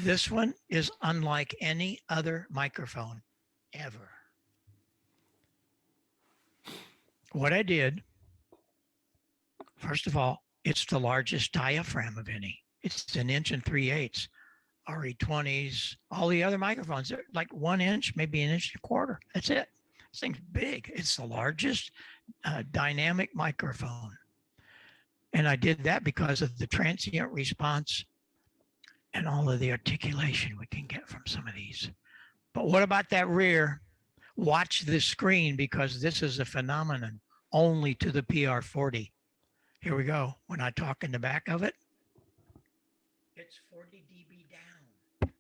This one is unlike any other microphone ever. What I did, first of all, it's the largest diaphragm of any. It's 1 3/8 inches. RE20s, all the other microphones, they're like 1 inch, maybe 1.25 inches. That's it. This thing's big. It's the largest dynamic microphone. And I did that because of the transient response and all of the articulation we can get from some of these. But what about that rear? Watch this screen, because this is a phenomenon only to the PR40. Here we go. When I talk in the back of it, it's 40 dB down.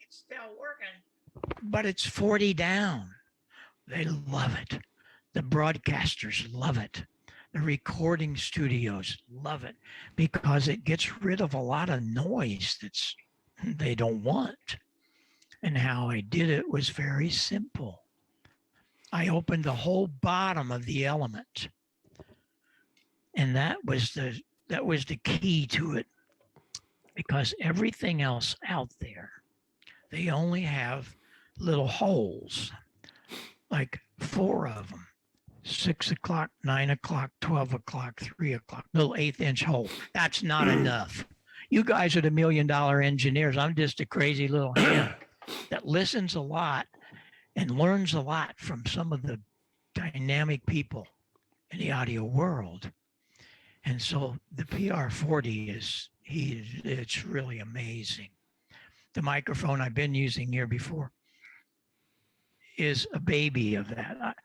It's still working, but it's 40 down. They love it. The broadcasters love it. The recording studios love it because it gets rid of a lot of noise that's they don't want. And how I did it was very simple. I opened the whole bottom of the element. And that was the key to it, because everything else out there, they only have little holes, like 4 of them, 6 o'clock, 9 o'clock, 12 o'clock, 3 o'clock, little 1/8 inch hole. That's not enough. You guys are the $1 million engineers. I'm just a crazy little hand that listens a lot and learns a lot from some of the dynamic people in the audio world. And so the PR40 it's really amazing. The microphone I've been using here before is a baby of that.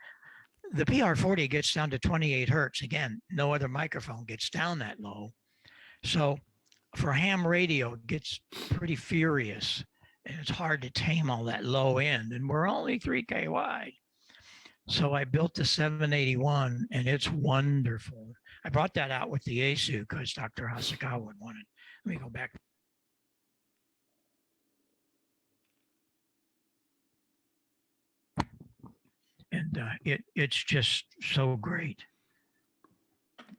The PR40 gets down to 28 hertz. Again, no other microphone gets down that low. So for HAMRadio, it gets pretty furious, and it's hard to tame all that low end. And we're only 3K wide. So I built the 781, and it's wonderful. I brought that out with the ASU because Dr. Hasakawa wanted. Let me go back. And it's just so great.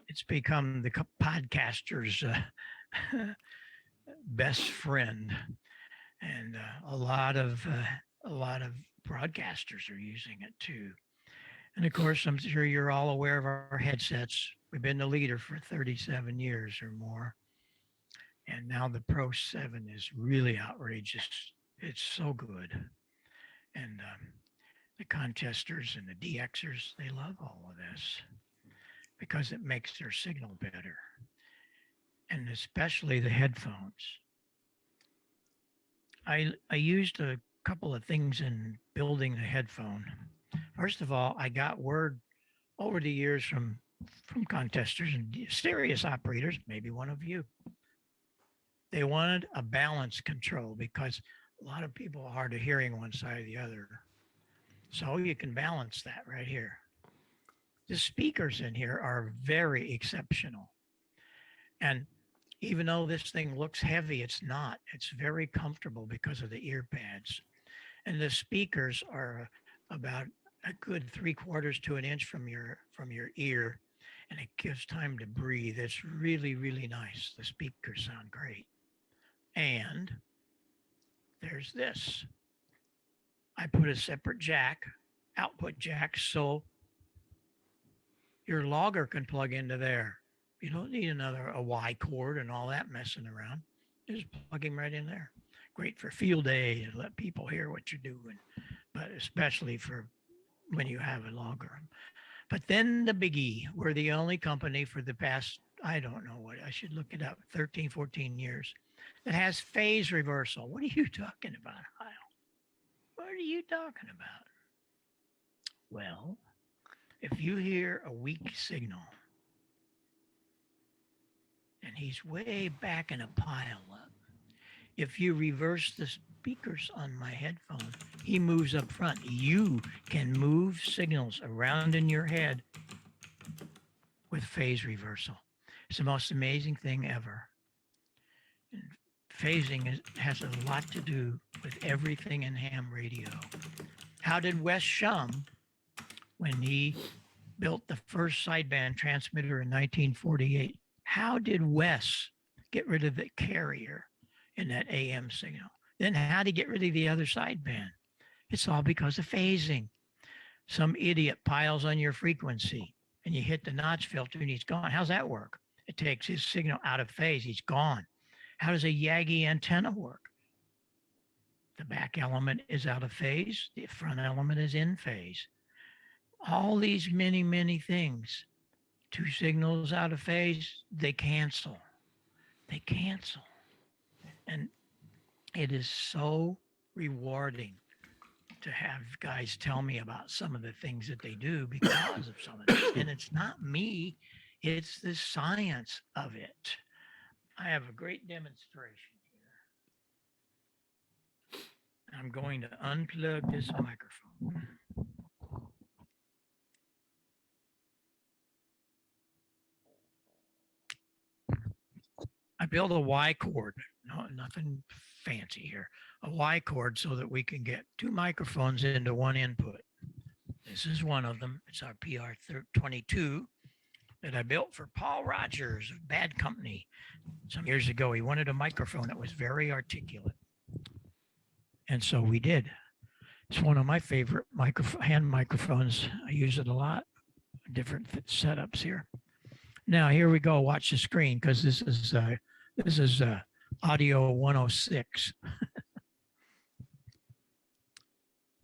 It's become the podcaster's best friend, and a lot of broadcasters are using it too. And of course, I'm sure you're all aware of our headsets. We've been the leader for 37 years or more, and now the Pro 7 is really outrageous. It's so good, and the contesters and the DXers, they love all of this because it makes their signal better. And especially the headphones. I used a couple of things in building the headphone. First of all, I got word over the years from contesters and serious operators, maybe one of you. They wanted a balance control because a lot of people are hard of hearing one side or the other. So you can balance that right here. The speakers in here are very exceptional. And even though this thing looks heavy, it's not. It's very comfortable because of the ear pads. And the speakers are about a good 3/4 to an inch from your ear, and it gives time to breathe. It's really, really nice. The speakers sound great. And there's this. I put a separate jack, output jack, so your logger can plug into there. You don't need a Y cord and all that messing around. Just plug him right in there. Great for field day and let people hear what you're doing, but especially for when you have a logger. But then the biggie, we're the only company for the past, I don't know what, I should look it up, 13, 14 years, that has phase reversal. What are you talking about, Heil? What are you talking about? Well, if you hear a weak signal, and he's way back in a pile up, if you reverse the speakers on my headphone, he moves up front. You can move signals around in your head with phase reversal. It's the most amazing thing ever. And phasing has a lot to do with everything in HAMRadio. How did Wes Shum, when he built the first sideband transmitter in 1948, how did Wes get rid of the carrier in that AM signal? Then how did he get rid of the other sideband? It's all because of phasing. Some idiot piles on your frequency and you hit the notch filter and he's gone. How's that work? It takes his signal out of phase. He's gone. How does a Yagi antenna work? The back element is out of phase. The front element is in phase. All these many, many things. Two signals out of phase, they cancel. They cancel. And it is so rewarding to have guys tell me about some of the things that they do because of some of this. And it's not me, it's the science of it. I have a great demonstration here. I'm going to unplug this microphone. I built a Y cord, no, nothing fancy here, a Y cord so that we can get two microphones into one input. This is one of them. It's our PR22 that I built for Paul Rogers of Bad Company some years ago. He wanted a microphone that was very articulate. And so we did. It's one of my favorite hand microphones. I use it a lot, different setups here. Now, here we go. Watch the screen because this is audio 106.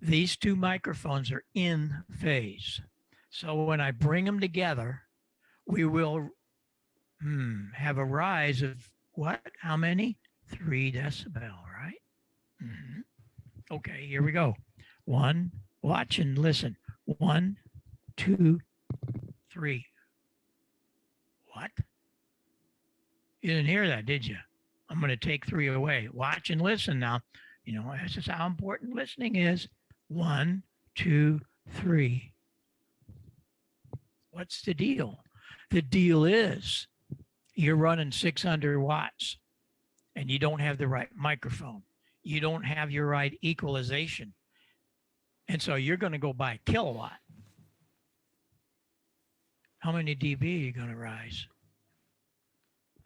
These two microphones are in phase. So when I bring them together, we will have a rise of what? How many? 3 decibel, right? Mm-hmm. Okay, here we go. One, watch and listen. 1, 2, 3. What? You didn't hear that, did you? I'm going to take 3 away. Watch and listen now. You know, this is how important listening is. 1, 2, 3. What's the deal? The deal is you're running 600 watts and you don't have the right microphone. You don't have your right equalization. And so you're going to go buy a kilowatt. How many dB are you going to rise?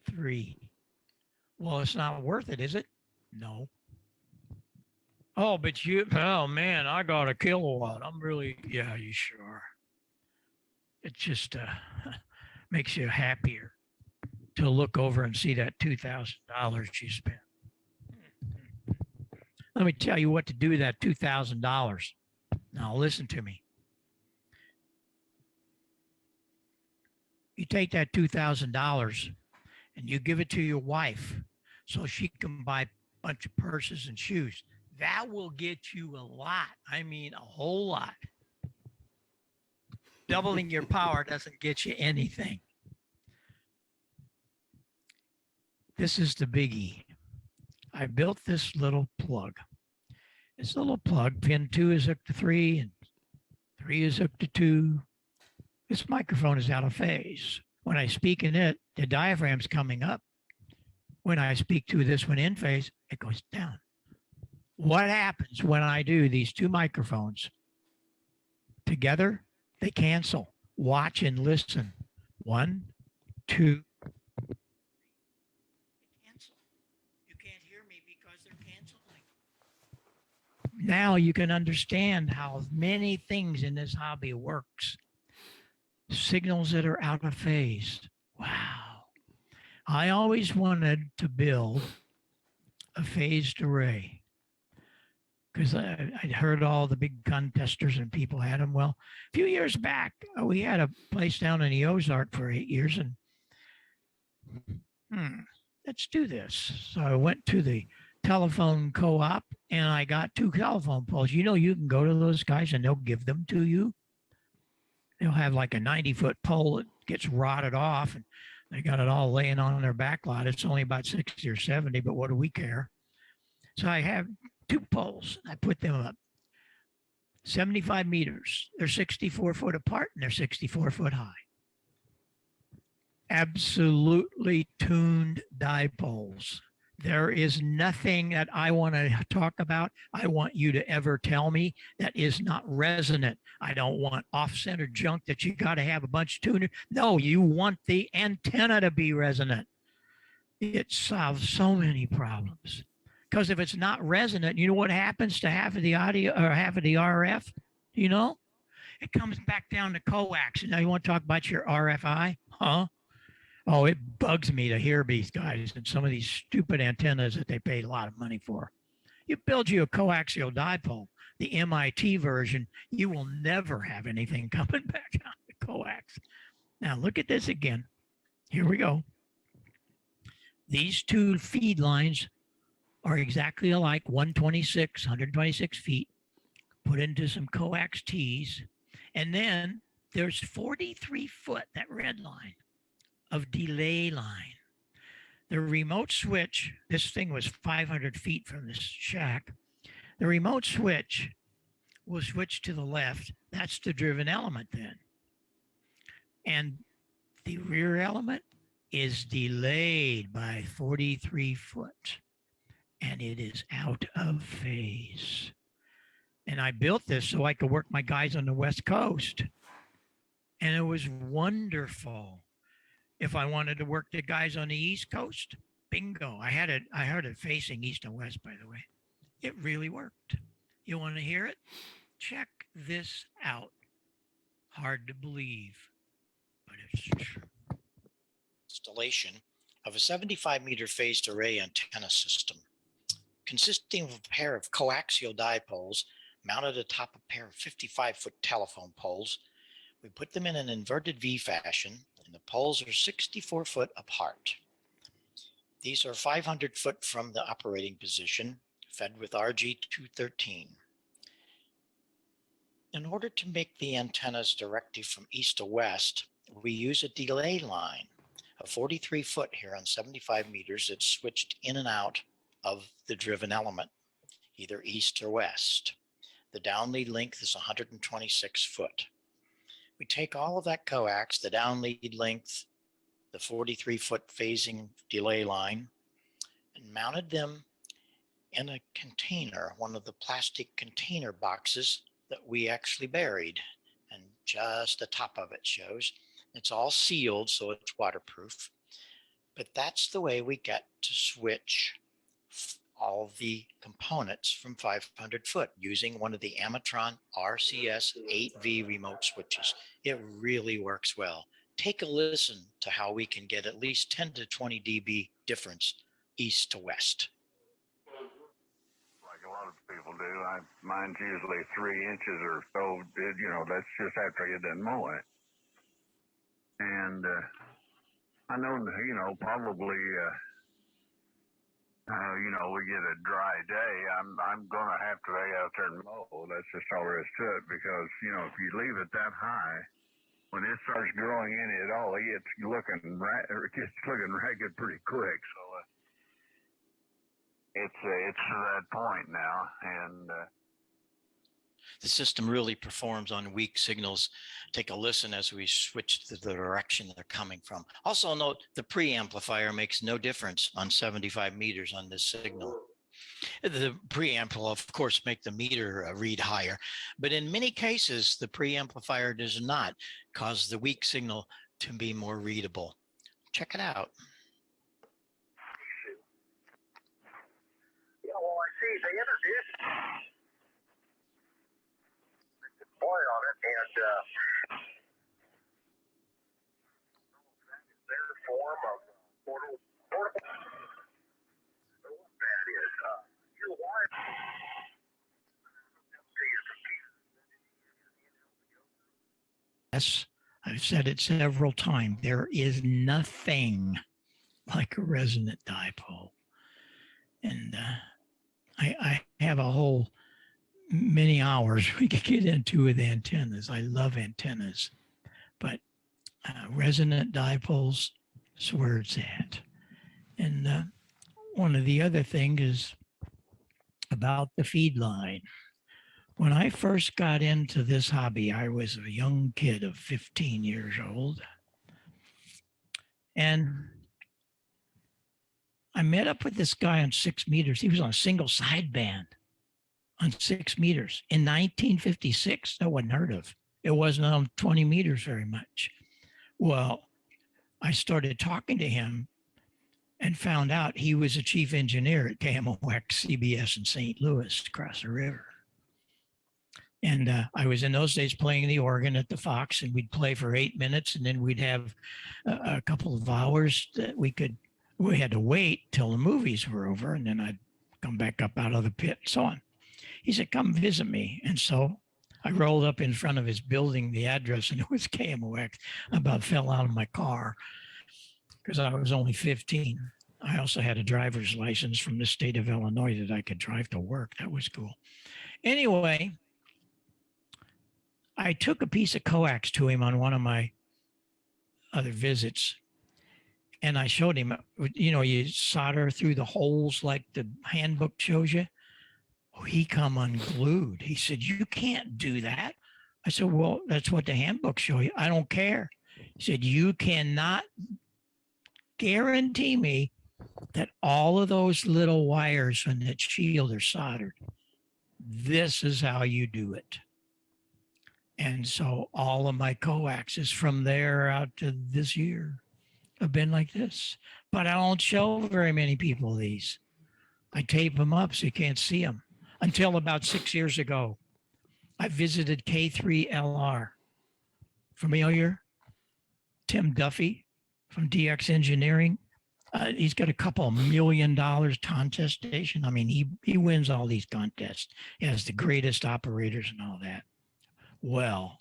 3. Well, it's not worth it, is it? No. Oh, but oh man, I got a kilowatt. I'm really, yeah, you sure. It just makes you happier to look over and see that $2,000 you spent. Let me tell you what to do with that $2,000. Now listen to me. You take that $2,000 and you give it to your wife so she can buy a bunch of purses and shoes. That will get you a lot. I mean, a whole lot. Doubling your power doesn't get you anything. This is the biggie. I built this little plug. This little plug, pin 2 is hooked to 3 and 3 is hooked to 2. This microphone is out of phase. When I speak in it, the diaphragm's coming up. When I speak to this one in phase, it goes down. What happens when I do these two microphones together? They cancel. Watch and listen. 1, 2. They cancel. You can't hear me because they're canceling. Now you can understand how many things in this hobby works. Signals that are out of phase. Wow. I always wanted to build a phased array because I'd heard all the big contesters and people had them. Well, a few years back, we had a place down in the Ozark for 8 years and let's do this. So I went to the telephone co-op and I got 2 telephone poles. You know, you can go to those guys and they'll give them to you. They'll have like a 90-foot pole that gets rotted off and they got it all laying on their back lot. It's only about 60 or 70, but what do we care? So I have 2 poles. I put them up 75 meters. They're 64 foot apart and they're 64 foot high. Absolutely tuned dipoles. There is nothing that I want to talk about. I want you to ever tell me that is not resonant. I don't want off-center junk that you got to have a bunch of tuner. No, you want the antenna to be resonant. It solves so many problems. Because if it's not resonant, you know what happens to half of the audio or half of the RF? You know, it comes back down to coax. And now you want to talk about your RFI? Huh? Oh, it bugs me to hear these guys and some of these stupid antennas that they paid a lot of money for. You build you a coaxial dipole, the MIT version, you will never have anything coming back on the coax. Now look at this again. Here we go. These 2 feed lines are exactly alike, 126 feet, put into some coax T's. And then there's 43 foot, that red line, of delay line. The remote switch, this thing was 500 feet from this shack. The remote switch will switch to the left. That's the driven element then. And the rear element is delayed by 43 foot. And it is out of phase. And I built this so I could work my guys on the West Coast. And it was wonderful. If I wanted to work the guys on the East Coast, bingo. I had it facing east and west, by the way. It really worked. You want to hear it? Check this out. Hard to believe, but it's true. Installation of a 75-meter phased array antenna system consisting of a pair of coaxial dipoles mounted atop a pair of 55-foot telephone poles. We put them in an inverted V fashion, and the poles are 64 foot apart. These are 500 foot from the operating position, fed with RG213. In order to make the antennas directly from east to west, we use a delay line of 43 foot here on 75 meters that's switched in and out of the driven element, either east or west. The downlead length is 126 foot. We take all of that coax, the down lead length, the 43-foot phasing delay line, and mounted them in a container, one of the plastic container boxes that we actually buried. And just the top of it shows. It's all sealed, so it's waterproof. But that's the way we get to switch all the components from 500 foot using one of the Amatron RCS 8V remote switches. It really works well. Take a listen to how we can get at least 10 to 20 dB difference east to west. Like a lot of people do. Mine's usually 3 inches or so. You know, that's just after you done mow it. And I know, you know, probably, you know, we get a dry day. I'm gonna have to lay out there and mow. That's just all there is to it, because you know, if you leave it that high, when it starts growing in it all, it's looking ragged pretty quick. So it's to that point now, and the system really performs on weak signals. Take a listen as we switch to the direction they're coming from. Also note the preamplifier makes no difference on 75 meters on this signal. The preamp will, of course, make the meter read higher, but in many cases, the preamplifier does not cause the weak signal to be more readable. Check it out. yeah, well, I see they introduced boy on it, and their form of portable. So what that is, your wife. Yes, I've said it several times. There is nothing like a resonant dipole. And I have a whole many hours we could get into with antennas. I love antennas, but resonant dipoles is where it's at. And one of the other things is about the feed line. When I first got into this hobby, I was a young kid of 15 years old. And I met up with this guy on 6 meters. He was on a single sideband on 6 meters in 1956. That wasn't heard of. It wasn't on 20 meters very much. Well, I started talking to him and found out he was a chief engineer at KMOX CBS in St. Louis across the river. And I was in those days playing the organ at the Fox, and we'd play for 8 minutes, and then we'd have a couple of hours that we had to wait till the movies were over, and then I'd come back up out of the pit and so on. He said, come visit me. And so I rolled up in front of his building, the address, and it was KMOX. I about fell out of my car because I was only 15. I also had a driver's license from the state of Illinois that I could drive to work. That was cool. Anyway, I took a piece of coax to him on one of my other visits, and I showed him, you know, you solder through the holes like the handbook shows you. Oh, he come unglued. He said, you can't do that. I said, well, that's what the handbook show you. I don't care. He said, you cannot guarantee me that all of those little wires on that shield are soldered. This is how you do it. And so all of my coaxes from there out to this year have been like this. But I don't show very many people these. I tape them up so you can't see them. Until about 6 years ago, I visited K9EID. Familiar? Tim Duffy from DX Engineering. He's got a couple $1 million contest station. I mean, he wins all these contests. He has the greatest operators and all that. Well,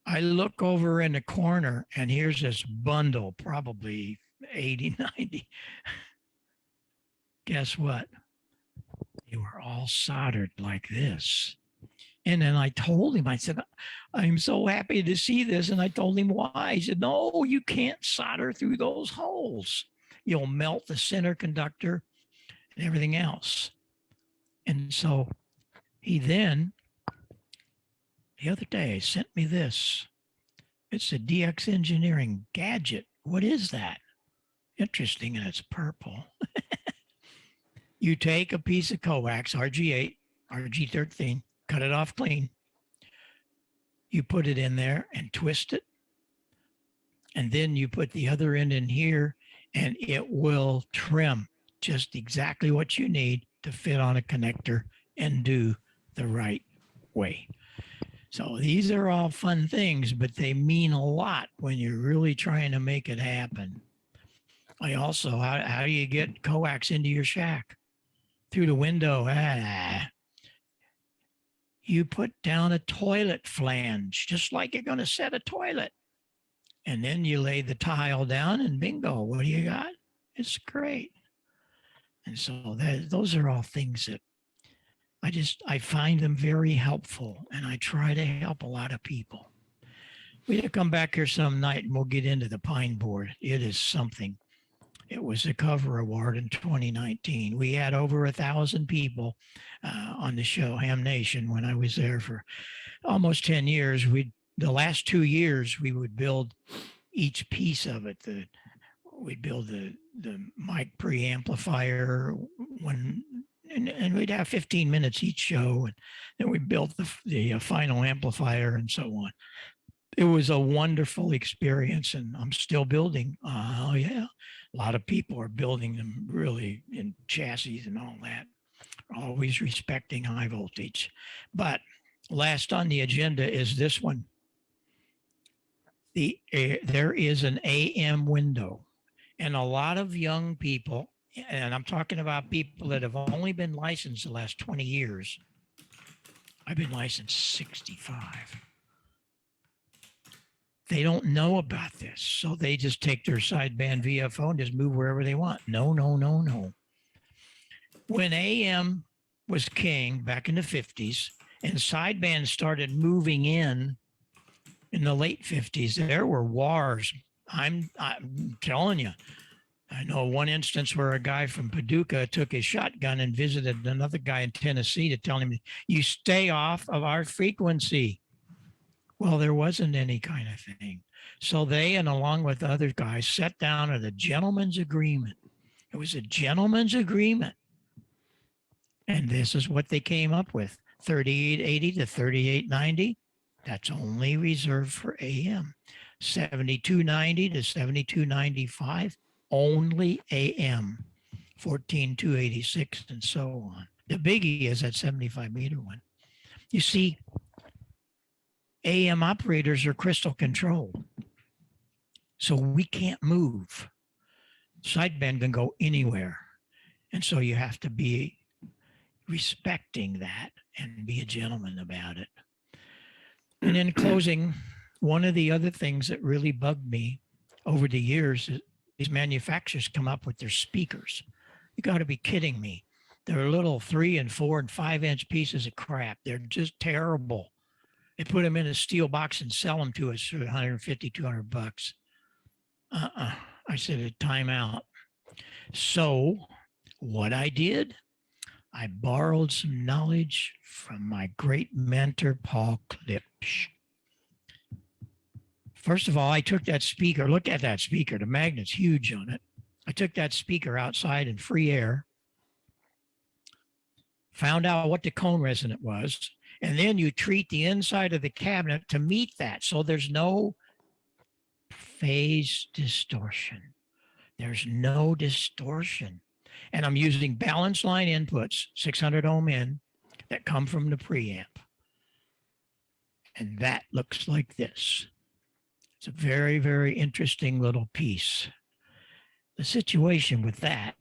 I look over in the corner and here's this bundle, probably 80, 90. Guess what? They were all soldered like this. And then I told him, I said, I'm so happy to see this. And I told him why. He said, no, you can't solder through those holes. You'll melt the center conductor and everything else. And so he then the other day sent me this. It's a DX Engineering Gadget. What is that? Interesting, and it's purple. You take a piece of coax, RG8, RG13, cut it off clean. You put it in there and twist it. And then you put the other end in here and it will trim just exactly what you need to fit on a connector and do the right way. So these are all fun things, but they mean a lot when you're really trying to make it happen. I also, how do you get coax into your shack? Through the window. You put down a toilet flange, just like you're going to set a toilet. And then you lay the tile down and bingo, what do you got? It's great. And so those are all things that I find them very helpful, and I try to help a lot of people. We'll come back here some night and we'll get into the pine board. It is something. It was a cover award in 2019. We had over 1,000 people on the show, Ham Nation, when I was there for almost 10 years. The last 2 years, we would build each piece of it. We'd build the mic preamplifier and we'd have 15 minutes each show. And then we built the final amplifier and so on. It was a wonderful experience, and I'm still building. Oh yeah, a lot of people are building them really in chassis and all that, always respecting high voltage. But last on the agenda is this one. There is an AM window, and a lot of young people, and I'm talking about people that have only been licensed the last 20 years. I've been licensed 65. They don't know about this, so they just take their sideband VFO and just move wherever they want. No. When AM was king back in the 50s and sideband started moving in the late 50s, there were wars. I'm telling you. I know one instance where a guy from Paducah took his shotgun and visited another guy in Tennessee to tell him, you stay off of our frequency. Well, there wasn't any kind of thing. So they, and along with other guys, sat down at a gentleman's agreement. It was a gentleman's agreement. And this is what they came up with. 3880 to 3890, that's only reserved for AM. 7290 to 7295, only AM. 14286 and so on. The biggie is that 75 meter one. You see, AM operators are crystal controlled. So we can't move. Sideband can go anywhere. And so you have to be respecting that and be a gentleman about it. And in closing, one of the other things that really bugged me over the years is these manufacturers come up with their speakers. You got to be kidding me. They're little 3 and 4 and 5 inch pieces of crap. They're just terrible. They put them in a steel box and sell them to us for 150, 200 bucks. I said, time out. So what I did, I borrowed some knowledge from my great mentor, Paul Klipsch. First of all, I took that speaker, look at that speaker, the magnet's huge on it. I took that speaker outside in free air, found out what the cone resonant was, and then you treat the inside of the cabinet to meet that. So there's no phase distortion. There's no distortion. And I'm using balance line inputs, 600 ohm in, that come from the preamp. And that looks like this. It's a very, very interesting little piece. The situation with that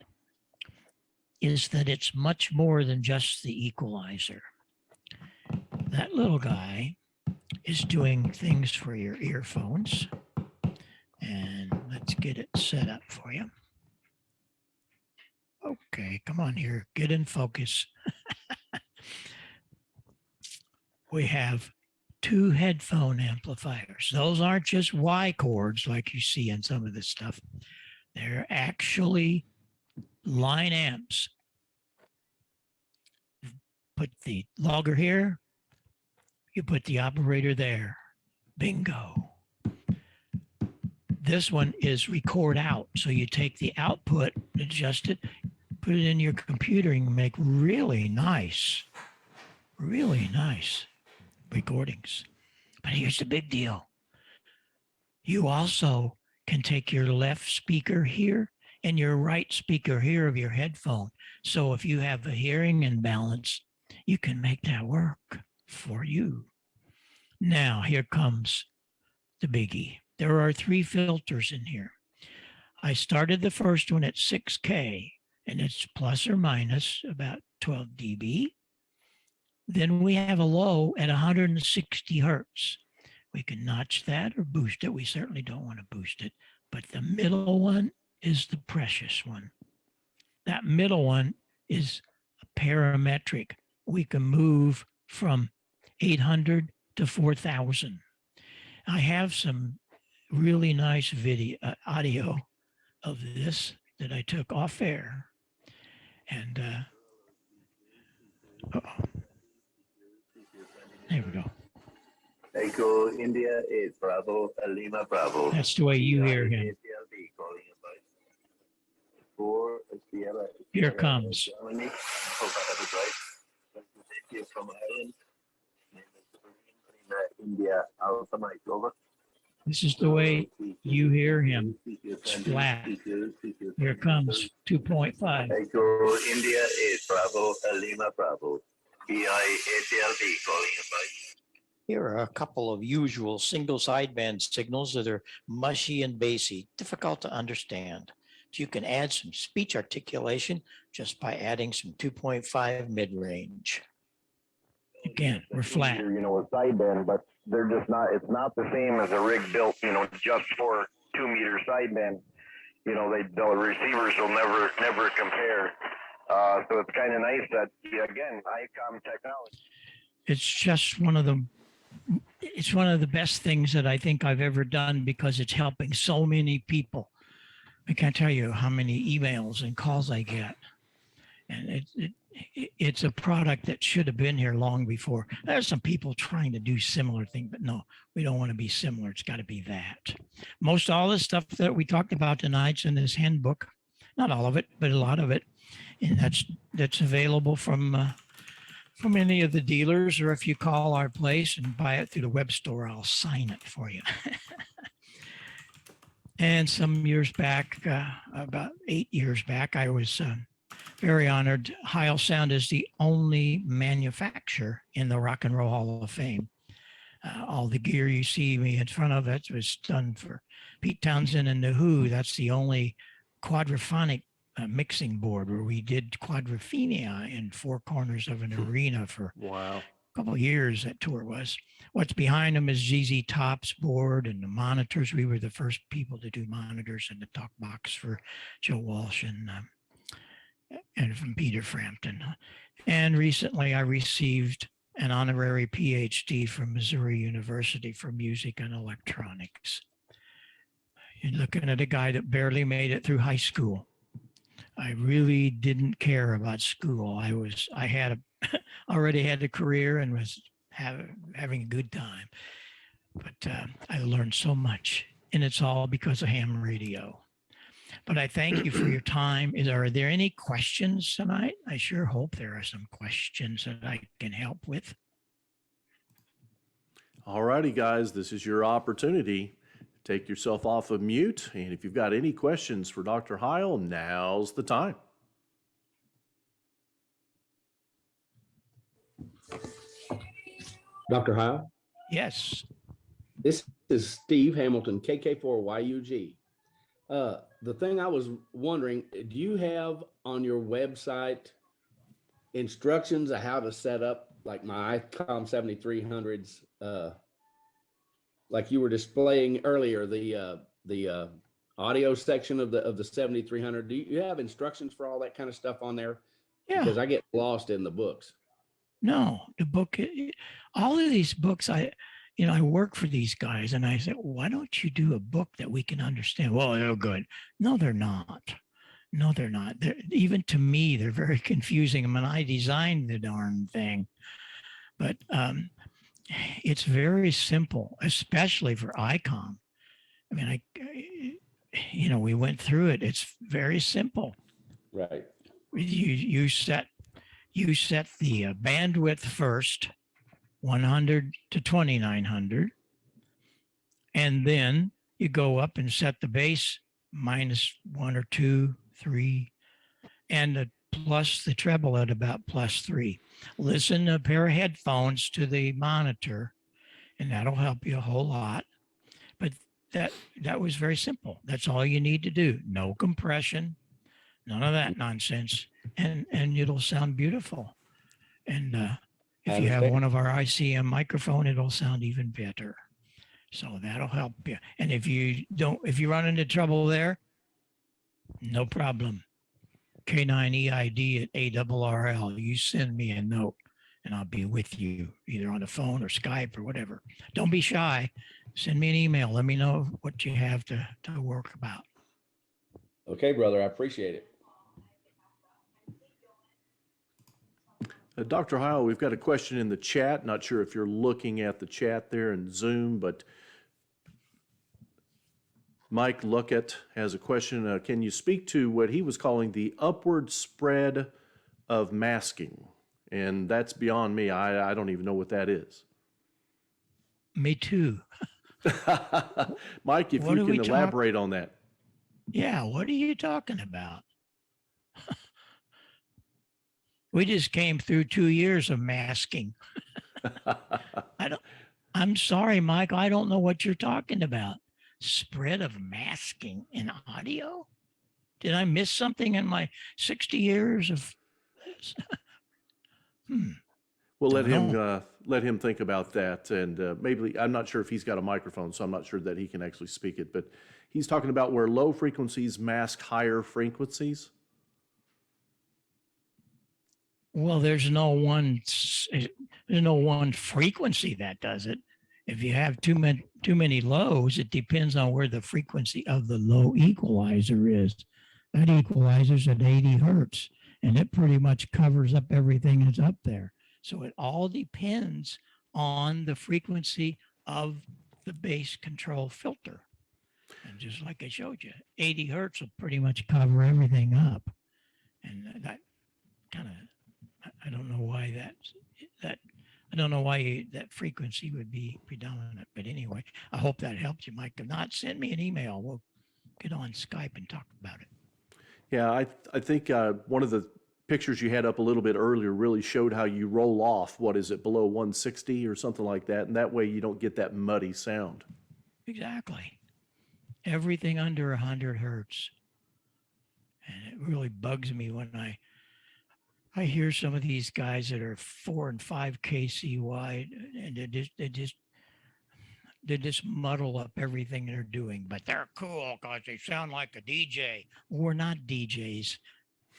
is that it's much more than just the equalizer. That little guy is doing things for your earphones. And let's get it set up for you. Okay, come on here, get in focus. We have 2 headphone amplifiers. Those aren't just Y chords like you see in some of this stuff. They're actually line amps. Put the logger here. You put the operator there. Bingo. This one is record out. So you take the output, adjust it, put it in your computer and make really nice recordings. But here's the big deal. You also can take your left speaker here and your right speaker here of your headphone. So if you have a hearing imbalance, you can make that work for you. Now, here comes the biggie. There are 3 filters in here. I started the first one at 6K, and it's plus or minus about 12 dB. Then we have a low at 160 hertz. We can notch that or boost it. We certainly don't want to boost it, but the middle one is the precious one. That middle one is a parametric. We can move from 800 to 4,000. I have some really nice audio of this that I took off air. And there we go. Echo India 8 Bravo, Lima Bravo. That's the way you hear him. Here comes. India, Alpha Mike, over. This is the way you hear him. It's flat. Here comes 2.5. Echo India 8 Bravo, Lima Bravo. BI ATLB calling invite. Here are a couple of usual single sideband signals that are mushy and bassy, difficult to understand. So you can add some speech articulation just by adding some 2.5 mid-range. Again, we're flat. You know, a sideband, but they're just not, it's not the same as a rig built, you know, just for 2-meter sideband. You know, the receivers will never compare. So it's kind of nice that, again, ICOM technology. It's just one of the best things that I think I've ever done because it's helping so many people. I can't tell you how many emails and calls I get. And it's a product that should have been here long before. There's some people trying to do similar things, but no, we don't want to be similar. It's got to be that. Most all the stuff that we talked about tonight's in this handbook. Not all of it, but a lot of it. And that's available from any of the dealers, or if you call our place and buy it through the web store, I'll sign it for you. And some years back, about 8 years back, I was very honored. Heil Sound is the only manufacturer in the Rock and Roll Hall of Fame. All the gear you see me in front of it was done for Pete Townsend and the Who. That's the only quadraphonic mixing board where we did quadrophenia in 4 corners of an arena for Wow. a couple of years. That tour was. What's behind them is ZZ Top's board and the monitors. We were the first people to do monitors and the talk box for Joe Walsh and from Peter Frampton. And recently I received an honorary PhD from Missouri University for music and electronics. You're looking at a guy that barely made it through high school. I really didn't care about school. I had already had a career and was having a good time. But I learned so much, and it's all because of HAMRadio. But I thank you for your time. Are there any questions tonight? I sure hope there are some questions that I can help with. All righty, guys, this is your opportunity. Take yourself off of mute, and if you've got any questions for Dr. Heil, now's the time. Dr. Heil, Yes. this is Steve Hamilton, KK4YUG. The thing I was wondering, do you have on your website instructions of how to set up like my ICOM 7300s, like you were displaying earlier, the audio section of the 7300? Do you have instructions for all that kind of stuff on there? Yeah. Because I get lost in the books. No, the book, all of these books, I work for these guys and I said, why don't you do a book that we can understand? Well, they're good. No, they're not. No, they're not. Even to me, they're very confusing. I mean, I designed the darn thing. But It's very simple, especially for ICOM. I mean, we went through it. It's very simple. Right. You set the bandwidth first, 100 to 2900, and then you go up and set the base -1 or 2, 3, and plus the treble at about +3. Listen a pair of headphones to the monitor, and that'll help you a whole lot. But that was very simple. That's all you need to do. No compression, none of that nonsense, and it'll sound beautiful. And if you have one of our ICM microphone, it'll sound even better. So that'll help you. And if you run into trouble there, no problem. K9EID at ARRL. You send me a note and I'll be with you either on the phone or Skype or whatever. Don't be shy. Send me an email. Let me know what you have to work about. Okay, brother. I appreciate it. Dr. Heil, we've got a question in the chat. Not sure if you're looking at the chat there in Zoom, but Mike Luckett has a question. Can you speak to what he was calling the upward spread of masking? And that's beyond me. I don't even know what that is. Me too. Mike, if you can elaborate on that. Yeah, what are you talking about? We just came through 2 years of masking. I'm sorry, Mike. I don't know what you're talking about. Spread of masking in audio? Did I miss something in my 60 years of this? We'll let him think about that, and maybe I'm not sure if he's got a microphone, so I'm not sure that he can actually speak it. But he's talking about where low frequencies mask higher frequencies. Well, there's no one frequency that does it. If you have too many lows, it depends on where the frequency of the low equalizer is. That equalizer's at 80 hertz, and it pretty much covers up everything that's up there. So it all depends on the frequency of the base control filter. And just like I showed you, 80 hertz will pretty much cover everything up. And that kind of, I don't know why I don't know why that frequency would be predominant, but anyway, I hope that helps you, Mike. If not, send me an email. We'll get on Skype and talk about it. Yeah, I think one of the pictures you had up a little bit earlier really showed how you roll off, what is it, below 160 or something like that, and that way you don't get that muddy sound. Exactly. Everything under 100 hertz. And it really bugs me when I hear some of these guys that are 4 and 5 kc wide, and they just muddle up everything they're doing. But they're cool because they sound like a DJ. We're not DJs.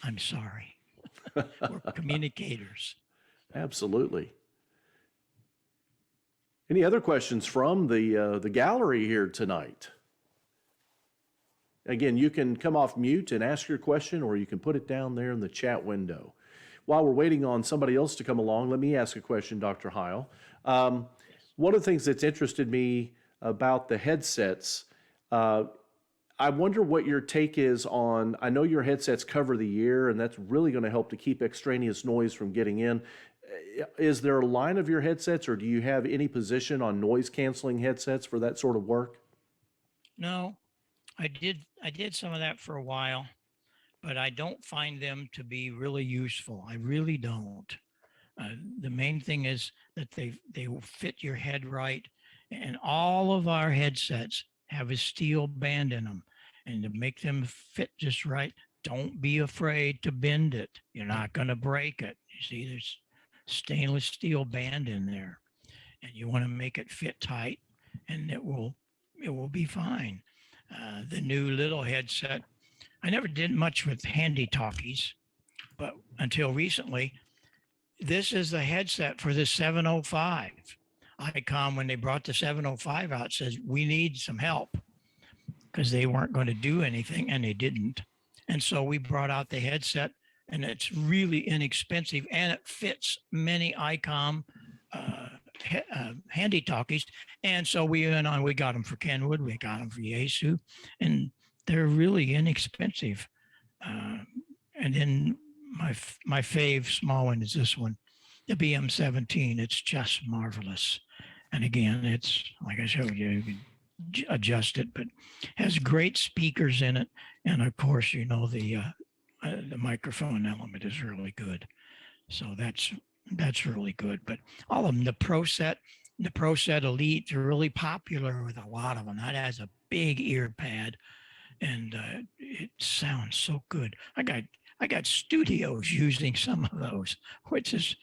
I'm sorry. We're communicators. Absolutely. Any other questions from the gallery here tonight? Again, you can come off mute and ask your question, or you can put it down there in the chat window. While we're waiting on somebody else to come along, let me ask a question, Dr. Heil. One of the things that's interested me about the headsets, I wonder what your take is on, I know your headsets cover the ear, and that's really going to help to keep extraneous noise from getting in. Is there a line of your headsets, or do you have any position on noise canceling headsets for that sort of work? No, I did some of that for a while, but I don't find them to be really useful. I really don't. The main thing is that they will fit your head right, and all of our headsets have a steel band in them, and to make them fit just right, don't be afraid to bend it. You're not going to break it. You see, there's stainless steel band in there, and you want to make it fit tight, and it will be fine. The new little headset, I never did much with handy talkies, but until recently, this is the headset for the 705. ICOM, when they brought the 705 out, says we need some help because they weren't going to do anything, and they didn't. And so we brought out the headset, and it's really inexpensive, and it fits many ICOM handy talkies. And so we went on, we got them for Kenwood, we got them for Yaesu, and they're really inexpensive. And then my fave small one is this one, the BM17. It's just marvelous. And again, it's like I showed you, you can adjust it, but has great speakers in it. And of course, you know, the microphone element is really good. So that's really good. But all of them, the Pro Set Elite are really popular with a lot of them. That has a big ear pad, and it sounds so good. I got studios using some of those, which is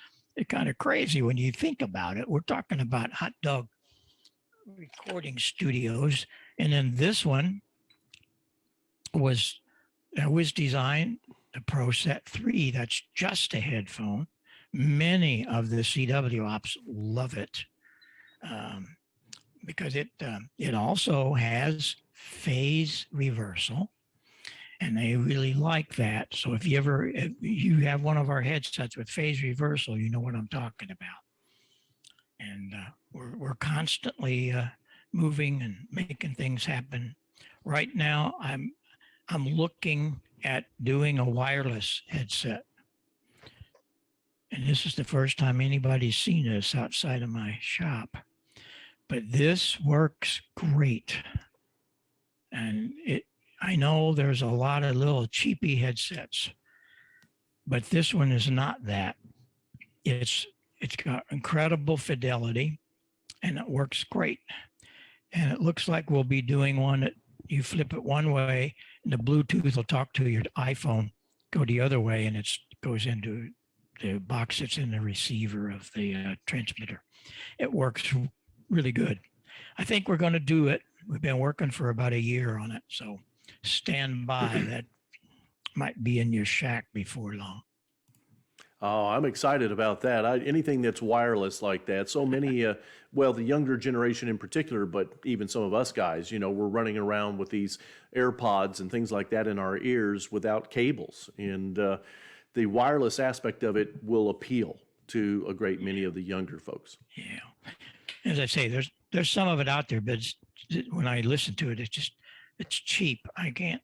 kind of crazy when you think about it. We're talking about hot dog recording studios, and then this one was designed the Pro Set 3. That's just a headphone. Many of the CW ops love it because it also has phase reversal, and they really like that. So if you have one of our headsets with phase reversal, you know what I'm talking about. And we're constantly moving and making things happen. Right now, I'm looking at doing a wireless headset. And this is the first time anybody's seen this outside of my shop. But this works great. And I know there's a lot of little cheapy headsets, but this one is not that. It's got incredible fidelity, and it works great. And it looks like we'll be doing one that you flip it one way, and the Bluetooth will talk to your iPhone, go the other way, and it goes into the box that's in the receiver of the transmitter. It works really good. I think we're going to do it. We've been working for about a year on it, so stand by. That might be in your shack before long. Oh, I'm excited about that. Anything that's wireless like that. So many, well, the younger generation in particular, but even some of us guys, you know, we're running around with these AirPods and things like that in our ears without cables. And the wireless aspect of it will appeal to a great many of the younger folks. Yeah. As I say, there's some of it out there, but when I listen to it, it's cheap. I can't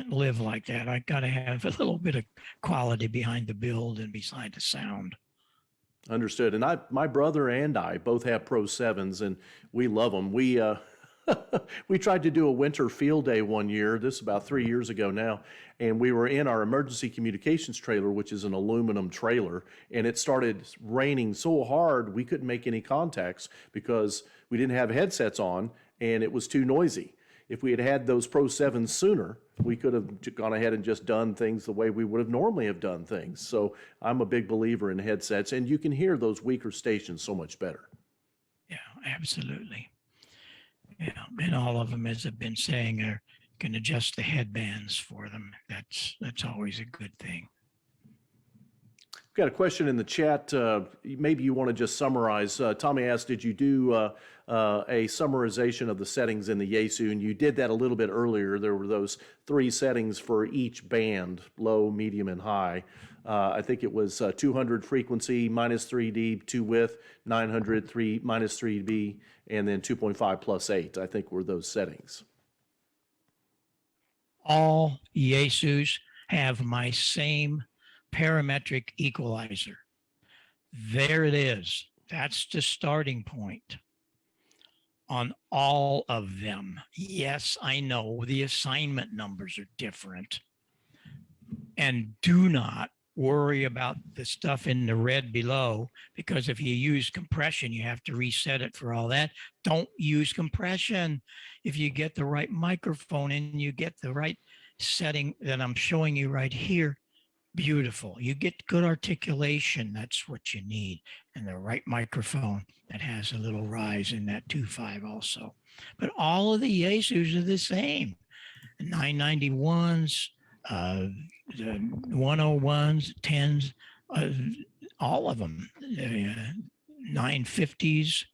live like that. I got to have a little bit of quality behind the build and beside the sound. Understood. And my brother and I both have Pro 7s, and we love them. We we tried to do a winter field day one year. This is about 3 years ago now, and we were in our emergency communications trailer, which is an aluminum trailer, and it started raining so hard we couldn't make any contacts because we didn't have headsets on, and it was too noisy. If we had had those Pro 7s sooner, we could have gone ahead and just done things the way we would have normally have done things. So I'm a big believer in headsets, and you can hear those weaker stations so much better. Yeah, absolutely. Yeah, and all of them, as I've been saying, can adjust the headbands for them. That's always a good thing. We've got a question in the chat. Maybe you want to just summarize. Tommy asked, did you do a summarization of the settings in the Yaesu? And you did that a little bit earlier. There were those 3 settings for each band, low, medium, and high. I think it was 200 frequency, -3 dB, 2 width, 900, -3 dB, and then 2.5 plus 8, I think were those settings. All Yaesus have my same parametric equalizer. There it is. That's the starting point on all of them. Yes, I know the assignment numbers are different. And do not worry about the stuff in the red below, because if you use compression, you have to reset it for all that. Don't use compression. If you get the right microphone and you get the right setting that I'm showing you right here, beautiful. You get good articulation. That's what you need. And the right microphone that has a little rise in that 2.5 also. But all of the Yaesus are the same. 991s, the 101s, 10s, all of them, 950s,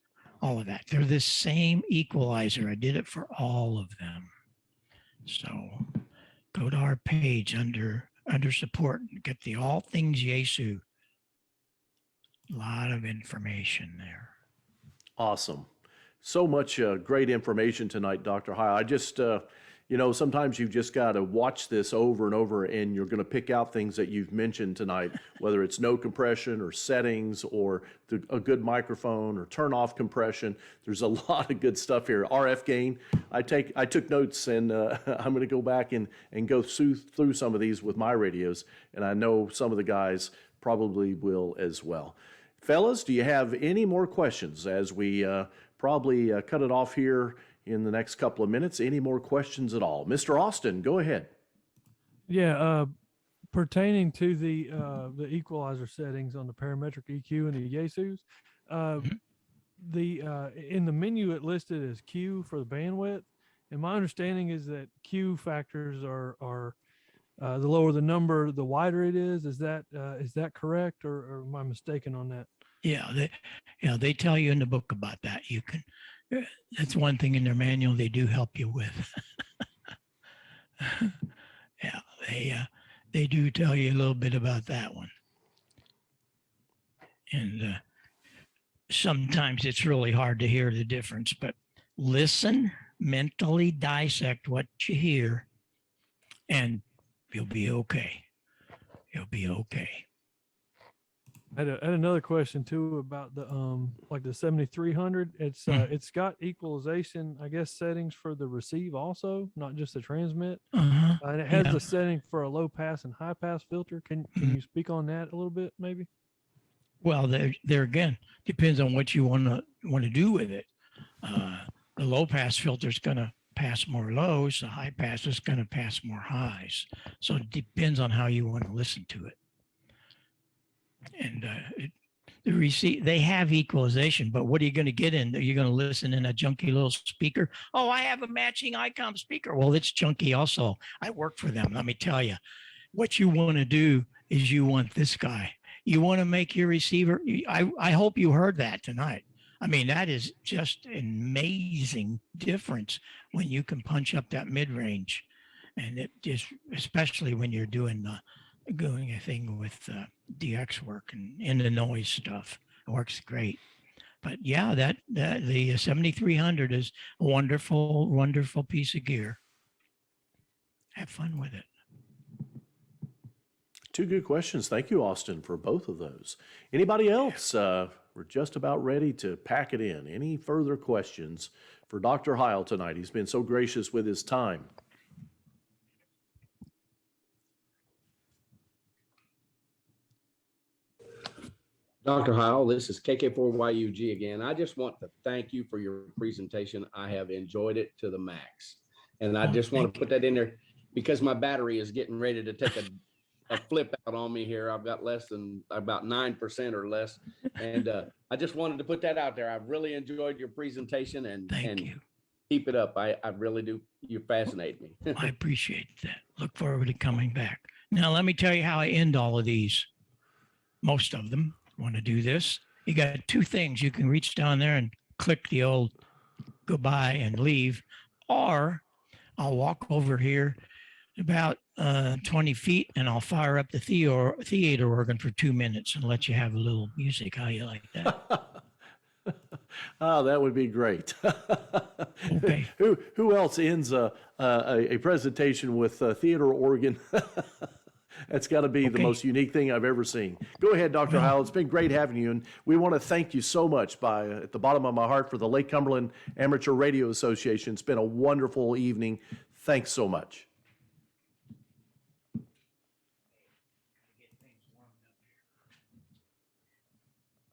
all of that. They're the same equalizer. I did it for all of them. So go to our page under support and get the all things Yaesu. A lot of information there. Awesome. So much great information tonight, Dr. Heil. I just, sometimes you've just got to watch this over and over, and you're going to pick out things that you've mentioned tonight, whether it's no compression or settings or a good microphone or turn off compression. There's a lot of good stuff here. RF gain. I took notes, and I'm going to go back and go through some of these with my radios, and I know some of the guys probably will as well. Fellas, do you have any more questions as we probably cut it off here in the next couple of minutes? Any more questions at all? Mr. Austin, go ahead. Yeah, pertaining to the equalizer settings on the parametric EQ and the Yaesus, in the menu it listed as Q for the bandwidth, and my understanding is that Q factors are the lower the number, the wider it is. Is that correct, or am I mistaken on that? Yeah, they tell you in the book about that. You can. That's one thing in their manual they do help you with. Yeah, they do tell you a little bit about that one. And sometimes it's really hard to hear the difference, but listen, mentally dissect what you hear, and you'll be okay. You'll be okay. I had another question too about the like the 7300. It's got equalization, I guess, settings for the receive also, not just the transmit. And it has the setting for a low pass and high pass filter. Can you speak on that a little bit, maybe? Well, there again, depends on what you want to do with it. The low pass filter is going to pass more lows. The high pass is going to pass more highs. So it depends on how you want to listen to it. And the receive, they have equalization, but what are you going to get in? Are you going to listen in a junky little speaker? Oh, I have a matching ICOM speaker. Well, it's junky also. I work for them. Let me tell you, what you want to do is you want this guy. You want to make your receiver. I hope you heard that tonight. I mean, that is just an amazing difference when you can punch up that mid range, and it just, especially when you're doing a thing with DX work and in the noise stuff, it works great. But yeah, that the 7300 is a wonderful, wonderful piece of gear. Have fun with it. Two good questions. Thank you, Austin, for both of those. Anybody else? We're just about ready to pack it in. Any further questions for Dr. Heil tonight? He's been so gracious with his time. Dr. Heil, this is KK4YUG again. I just want to thank you for your presentation. I have enjoyed it to the max. And I just want to put that in there because my battery is getting ready to take a flip out on me here. I've got less than about 9% or less. And I just wanted to put that out there. I've really enjoyed your presentation and Thank you. Keep it up. I really do. You fascinate me. I appreciate that. Look forward to coming back. Now, let me tell you how I end all of these. Most of them want to do this. You got two things. You can reach down there and click the old goodbye and leave, or I'll walk over here about 20 feet and I'll fire up the theater organ for 2 minutes and let you have a little music. How you like that? Oh, that would be great. Okay. Who else ends a presentation with a theater organ? That's got to be the most unique thing I've ever seen. Go ahead, Dr. Heil. It's been great having you, and we want to thank you so much at the bottom of my heart for the Lake Cumberland Amateur Radio Association. It's been a wonderful evening. Thanks so much.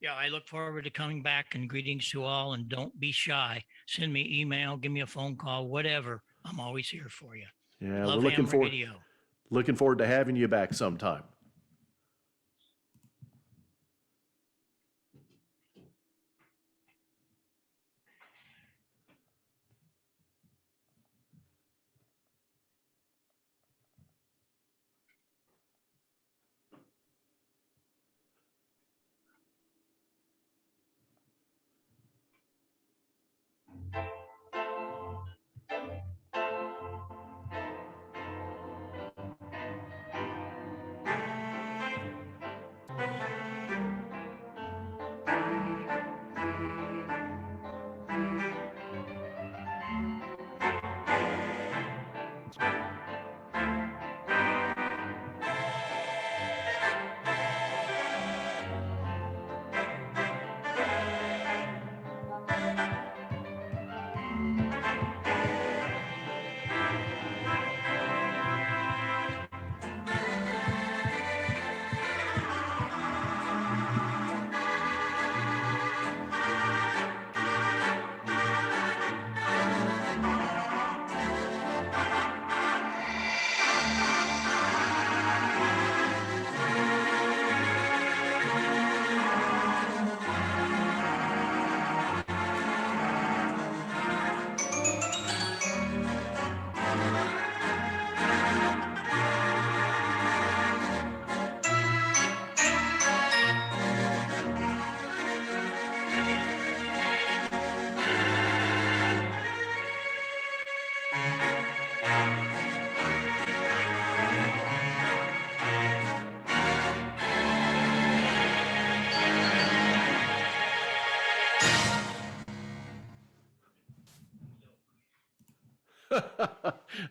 Yeah, I look forward to coming back, and greetings to all, and don't be shy. Send me email, give me a phone call, whatever. I'm always here for you. Yeah, Love we're HAMRadio. looking forward to having you back sometime.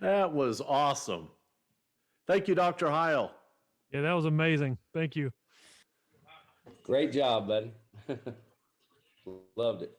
That was awesome. Thank you, Dr. Heil. Yeah, that was amazing. Thank you. Great job, buddy. Loved it.